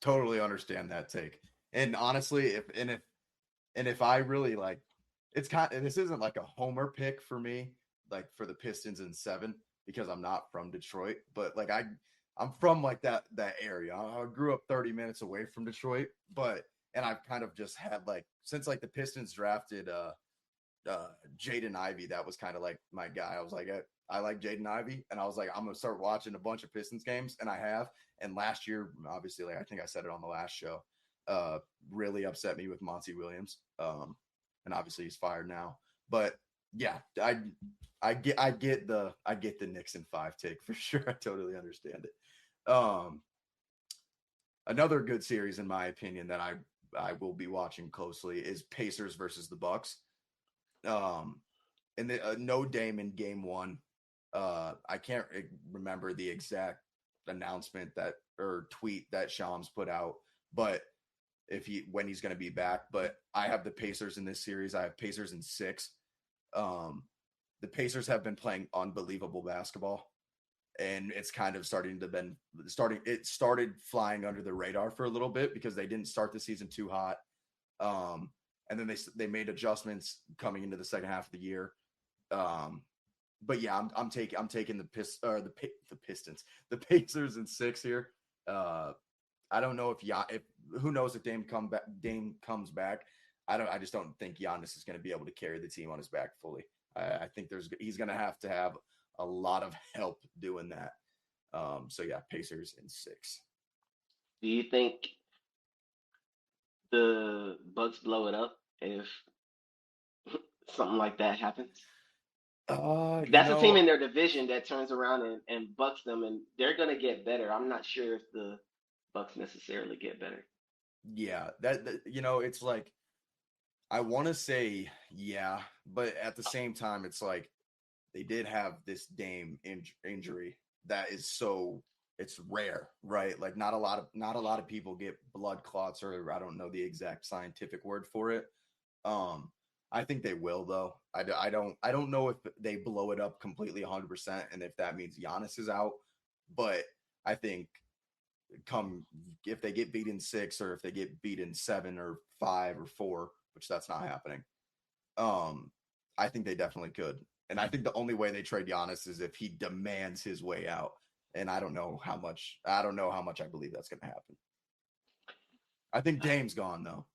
Totally understand that take. And honestly, if I really like, it's kind of, this isn't like a homer pick for me, like for the Pistons in 7, because I'm not from Detroit, but like I'm from like that area. I grew up 30 minutes away from Detroit, and I've kind of just had like, since like the Pistons drafted Jaden Ivey, that was kind of like my guy. I was like, I like Jaden Ivey, and I was like, I'm gonna start watching a bunch of Pistons games, and I have. And last year, obviously, like I think I said it on the last show, really upset me with Monty Williams. And obviously he's fired now. But yeah, I get the Knicks in 5 take for sure. I totally understand it. Another good series, in my opinion, that I will be watching closely is Pacers versus the Bucks. Um, and no Dame in game 1. I can't remember the exact announcement that or tweet that Shams put out, but when he's going to be back. But I have the Pacers in this series. I have Pacers in 6. Um, the Pacers have been playing unbelievable basketball, and it's kind of it started flying under the radar for a little bit because they didn't start the season too hot. And then they made adjustments coming into the second half of the year. But yeah, I'm taking the Pistons, the Pacers in 6 here. I don't know if who knows if Dame comes back. I just don't think Giannis is going to be able to carry the team on his back fully. I think he's going to have a lot of help doing that. So yeah, Pacers in 6. Do you think the Bucks blow it up if something like that happens? You That's a team know, in their division that turns around and bucks them, and they're gonna get better. I'm not sure if the Bucks necessarily get better. yeah, that you know, it's like I want to say yeah, but at the same time, it's like they did have this Dame injury that is it's rare, right? Like not a lot of people get blood clots, or I don't know the exact scientific word for it. Um, I think they will though. I don't know if they blow it up completely 100%, and if that means Giannis is out, but I think come if they get beat in 6, or if they get beat in 7 or 5 or 4, which that's not happening. Um, I think they definitely could. And I think the only way they trade Giannis is if he demands his way out. And I don't know how much I believe that's going to happen. I think Dame's gone though.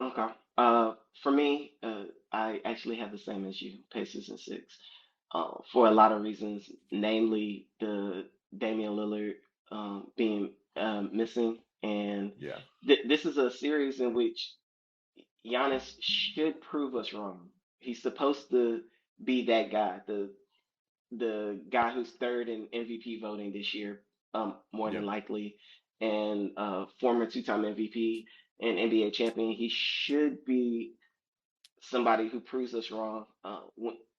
Okay. For me, I actually have the same as you, Pacers in 6. For a lot of reasons, namely the Damian Lillard being missing, and Yeah. this is a series in which Giannis should prove us wrong. He's supposed to be that guy, the guy who's third in MVP voting this year, more than Yep. likely, and former two-time MVP and NBA champion. He should be somebody who proves us wrong,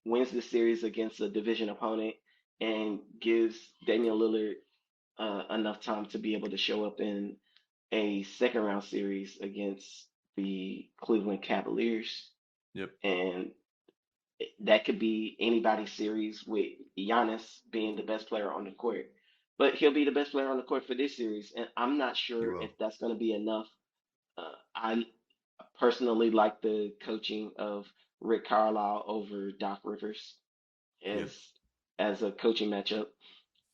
wins the series against a division opponent, and gives Damian Lillard enough time to be able to show up in a second round series against the Cleveland Cavaliers. Yep. And that could be anybody's series with Giannis being the best player on the court. But he'll be the best player on the court for this series. And I'm not He sure if will. that's going to be enough. I personally like the coaching of Rick Carlisle over Doc Rivers as Yep. as a coaching matchup.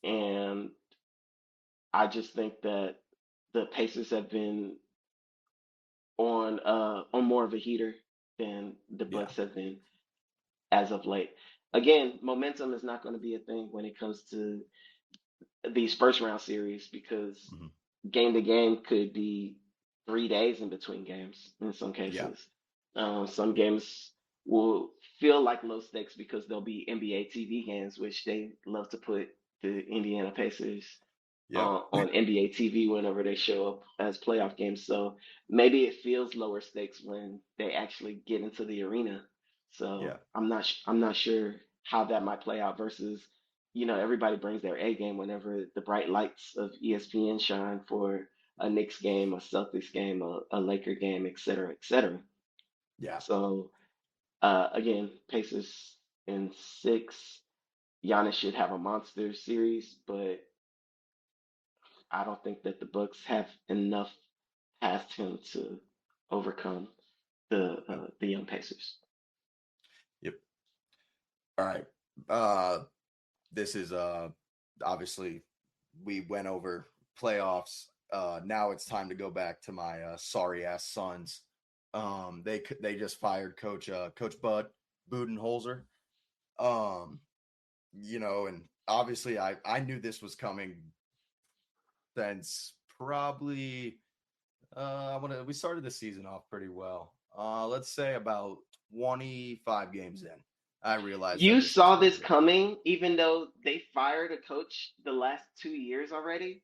And I just think that the Pacers have been on more of a heater than the Yeah. Bucks have been as of late. Again, momentum is not going to be a thing when it comes to these first round series because Mm-hmm. game to game could be 3 days in between games in some Yeah. cases. Some games will feel like low stakes because they'll be NBA TV games, which they love to put the Indiana Pacers Yep. on NBA TV whenever they show up as playoff games. So maybe it feels lower stakes when they actually get into the arena. Yeah. So I'm not sure how that might play out versus everybody brings their A game whenever the bright lights of ESPN shine for a Knicks game, a Celtics game, a Laker game, et cetera, et cetera. Yeah. So again, Pacers in 6. Giannis should have a monster series, but I don't think that the Bucks have enough past him to overcome the young Pacers. Yep. All right. Uh this is obviously we went over playoffs. Now it's time to go back to my sorry ass Suns. They just fired Coach Bud Budenholzer. Um, and obviously I knew this was coming since probably we started the season off pretty well. Let's say about 25 games in. I realized You that this was saw going to this be it. coming, even though they fired a coach the last 2 years already.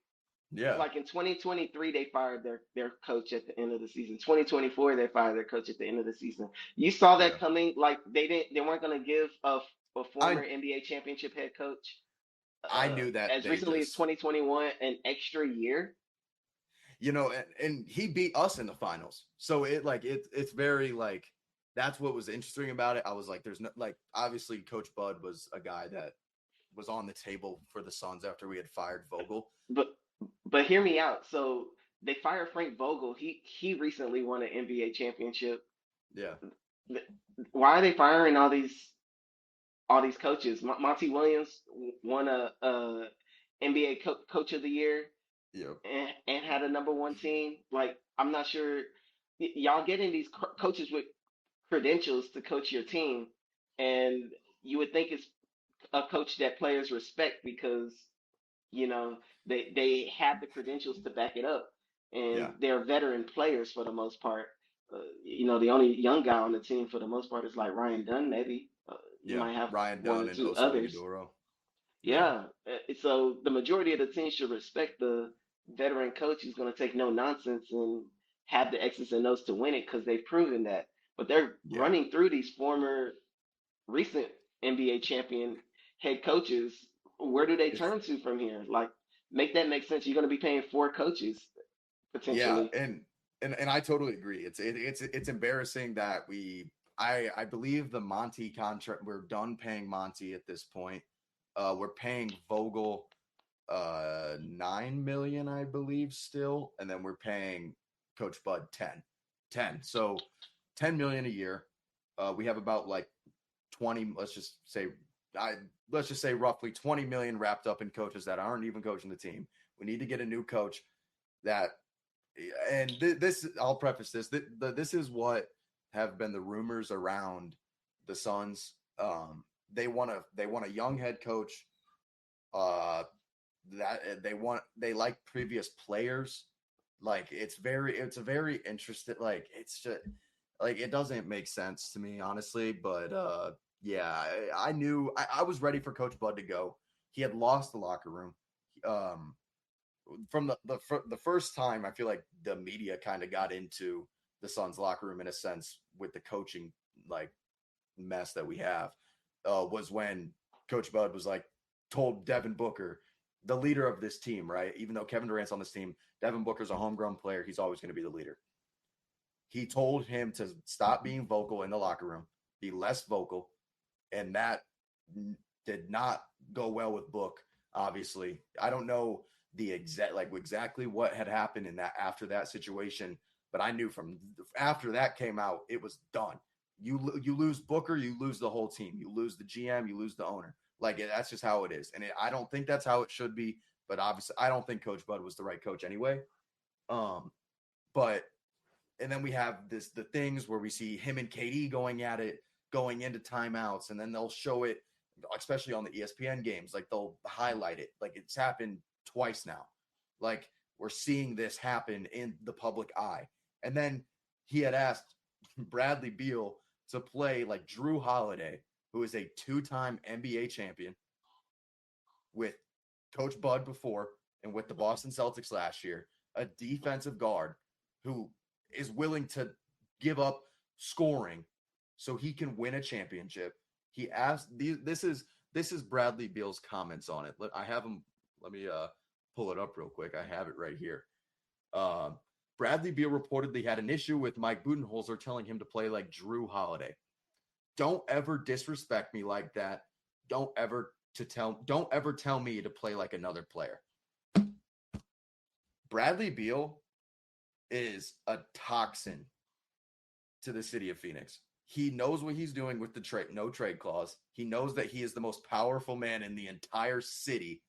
Yeah. Like in 2023, they fired their coach at the end of the season. 2024, they fired their coach at the end of the season. You saw that Yeah. coming. Like they weren't going to give a former I NBA championship head coach I knew that as they recently as just 2021 an extra year. and he beat us in the finals. So it's very like that's what was interesting about it. I was like, there's no like obviously Coach Bud was a guy that was on the table for the Suns after we had fired Vogel. But but hear me out. So they fired Frank Vogel. He recently won an NBA championship. Yeah. Why are they firing all these coaches? Monty Williams won a NBA Coach of the Year Yep. and had a number one team. Like, I'm not sure y'all getting these coaches with credentials to coach your team, and you would think it's a coach that players respect because you know they have the credentials to back it up, and Yeah. they're veteran players for the most part. The only young guy on the team for the most part is like Ryan Dunn. Maybe you Yeah. might have Ryan one Dunn or and two Oso others. Igudoro. Yeah. Yeah. So the majority of the team should respect the veteran coach who's going to take no nonsense and have the X's and O's to win it because they've proven that. But they're Yeah. running through these former recent NBA champion head coaches. Where do they It's turn to from here? Like, make that make sense. You're going to be paying four coaches yeah, potentially. and I totally agree. It's embarrassing that I believe the Monty contract, we're done paying Monty at this point. We're paying Vogel 9 million, I believe, still, and then we're paying Coach Bud 10. So 10 million a year. We have about like 20, let's just say roughly 20 million wrapped up in coaches that aren't even coaching the team. We need to get a new coach that, and this I'll preface this. This is what have been the rumors around the Suns. They want a young head coach. That they like previous players. Like it's a very interesting. Like it's just like it doesn't make sense to me honestly. But yeah, I knew I was ready for Coach Bud to go. He had lost the locker room. Um, from the first time, I feel like the media kind of got into the Suns locker room in a sense with the coaching like mess that we have. Was when Coach Bud was like told Devin Booker, the leader of this team, right? Even though Kevin Durant's on this team, Devin Booker's a homegrown player. He's always going to be the leader. He told him to stop being vocal in the locker room, be less vocal, and that did not go well with Book. Obviously, I don't know exactly what had happened in that after that situation, but I knew from after that came out, it was done. You lose Booker, you lose the whole team. You lose the GM, you lose the owner. Like that's just how it is, and I don't think that's how it should be. But obviously, I don't think Coach Bud was the right coach anyway. Um, but and then we have the things where we see him and KD going at it, going into timeouts, and then they'll show it, especially on the ESPN games. Like they'll highlight it. Like it's happened twice now. Like we're seeing this happen in the public eye. And then he had asked Bradley Beal to play like Drew Holiday, who is a two-time NBA champion with Coach Bud before and with the Boston Celtics last year, a defensive guard who is willing to give up scoring so he can win a championship. He asked this is Bradley Beal's comments on it. I have him. Let me pull it up real quick. I have it right here. Bradley Beal reportedly had an issue with Mike Budenholzer telling him to play like Drew Holiday. Don't ever disrespect me like that. Don't ever tell me to play like another player. Bradley Beal is a toxin to the city of Phoenix. He knows what he's doing with the no trade clause. He knows that he is the most powerful man in the entire city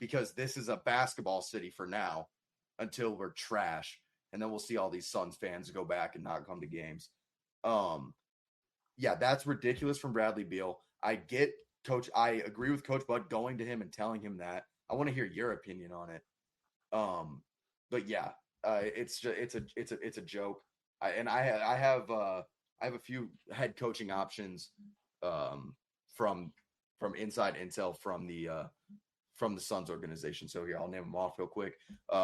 because this is a basketball city for now until we're trash. And then we'll see all these Suns fans go back and not come to games. Yeah, that's ridiculous from Bradley Beal. I agree with Coach Bud going to him and telling him that. I want to hear your opinion on it. But yeah, it's a joke. I have a few head coaching options from inside intel from the Suns organization. So here, I'll name them off real quick.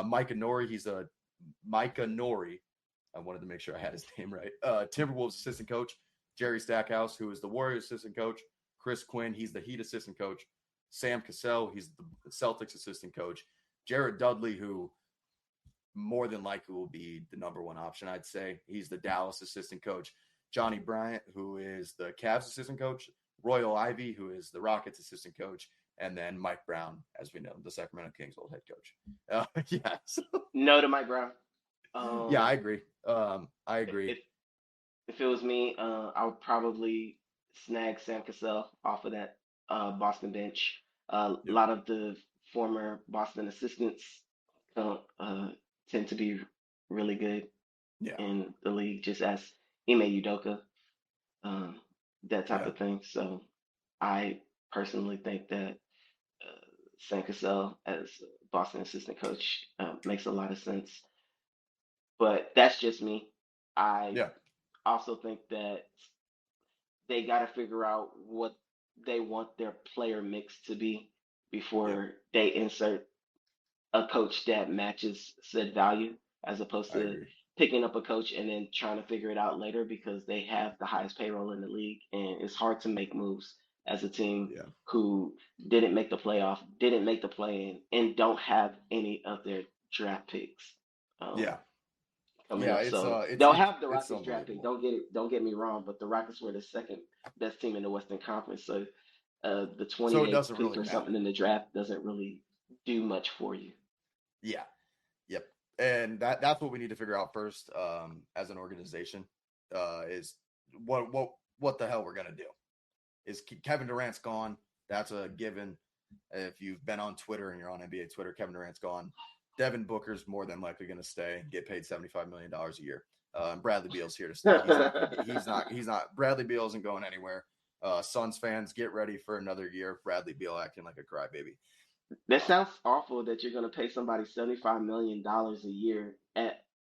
Micah Nori, Micah Nori. I wanted to make sure I had his name right. Timberwolves assistant coach. Jerry Stackhouse, who is the Warriors assistant coach. Chris Quinn, he's the Heat assistant coach. Sam Cassell, he's the Celtics assistant coach. Jared Dudley, who more than likely will be the number one option, I'd say. He's the Dallas assistant coach. Johnny Bryant, who is the Cavs assistant coach. Royal Ivy, who is the Rockets assistant coach. And then Mike Brown, as we know, the Sacramento Kings old head coach. Yeah. No to Mike Brown. Yeah, I agree. I agree. if it was me, I would probably snag Sam Cassell off of that Boston bench. A Yep. lot of the former Boston assistants don't, tend to be really good Yeah. in the league, just as Ime Udoka, um, that type Yeah. of thing. So I personally think that Sam Cassell as Boston assistant coach makes a lot of sense. But that's just me. I Yeah. also think that they got to figure out what they want their player mix to be Yep. before they insert a coach that matches said value, as opposed I to agree. picking up a coach and then trying to figure it out later because they have the highest payroll in the league and it's hard to make moves as a team Yeah. who didn't make the playoff, didn't make the play in, and don't have any of their draft picks. Um, Yeah. coming Yeah. up. It's So it's they'll it's have the it's Rockets draft pick. unbelievable. Don't get me wrong, but the Rockets were the second best team in the Western Conference. So the So it 28th doesn't pick really or something matter. in the draft doesn't really do much for you. Yeah. Yep. And that's what we need to figure out first, as an organization, is what the hell we're gonna do. Is Kevin Durant's gone? That's a given. If you've been on Twitter and you're on NBA Twitter, Kevin Durant's gone. Devin Booker's more than likely going to stay, get paid $75 million a year. And Bradley Beal's here to stay. He's not going to. He's not. Bradley Beal isn't going anywhere. Suns fans, get ready for another year of Bradley Beal acting like a crybaby. That sounds awful that you're going to pay somebody $75 million a year.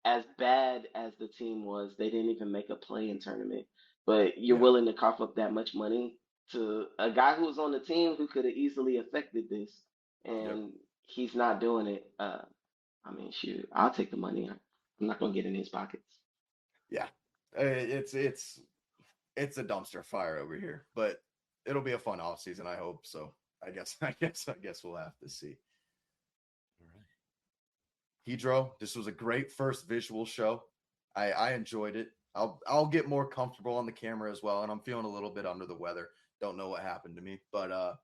As bad as the team was, they didn't even make a play in tournament. But you're Yeah. willing to cough up that much money to a guy who was on the team who could have easily affected this, Yep. and he's not doing it. I mean, shoot, I'll take the money. I'm not going to get in his pockets. Yeah. It's a dumpster fire over here, but it'll be a fun off season. I hope so. I guess we'll have to see. All right. Hidro, this was a great first visual show. I enjoyed it. I'll get more comfortable on the camera as well, and I'm feeling a little bit under the weather. Don't know what happened to me, but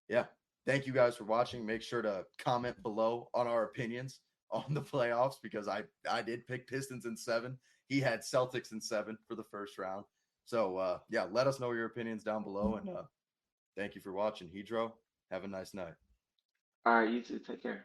yeah. Thank you guys for watching. Make sure to comment below on our opinions on the playoffs because I did pick Pistons in 7. He had Celtics in 7 for the first round. So yeah, let us know your opinions down below, and thank you for watching. Hidro, have a nice night. All right, you two, take care.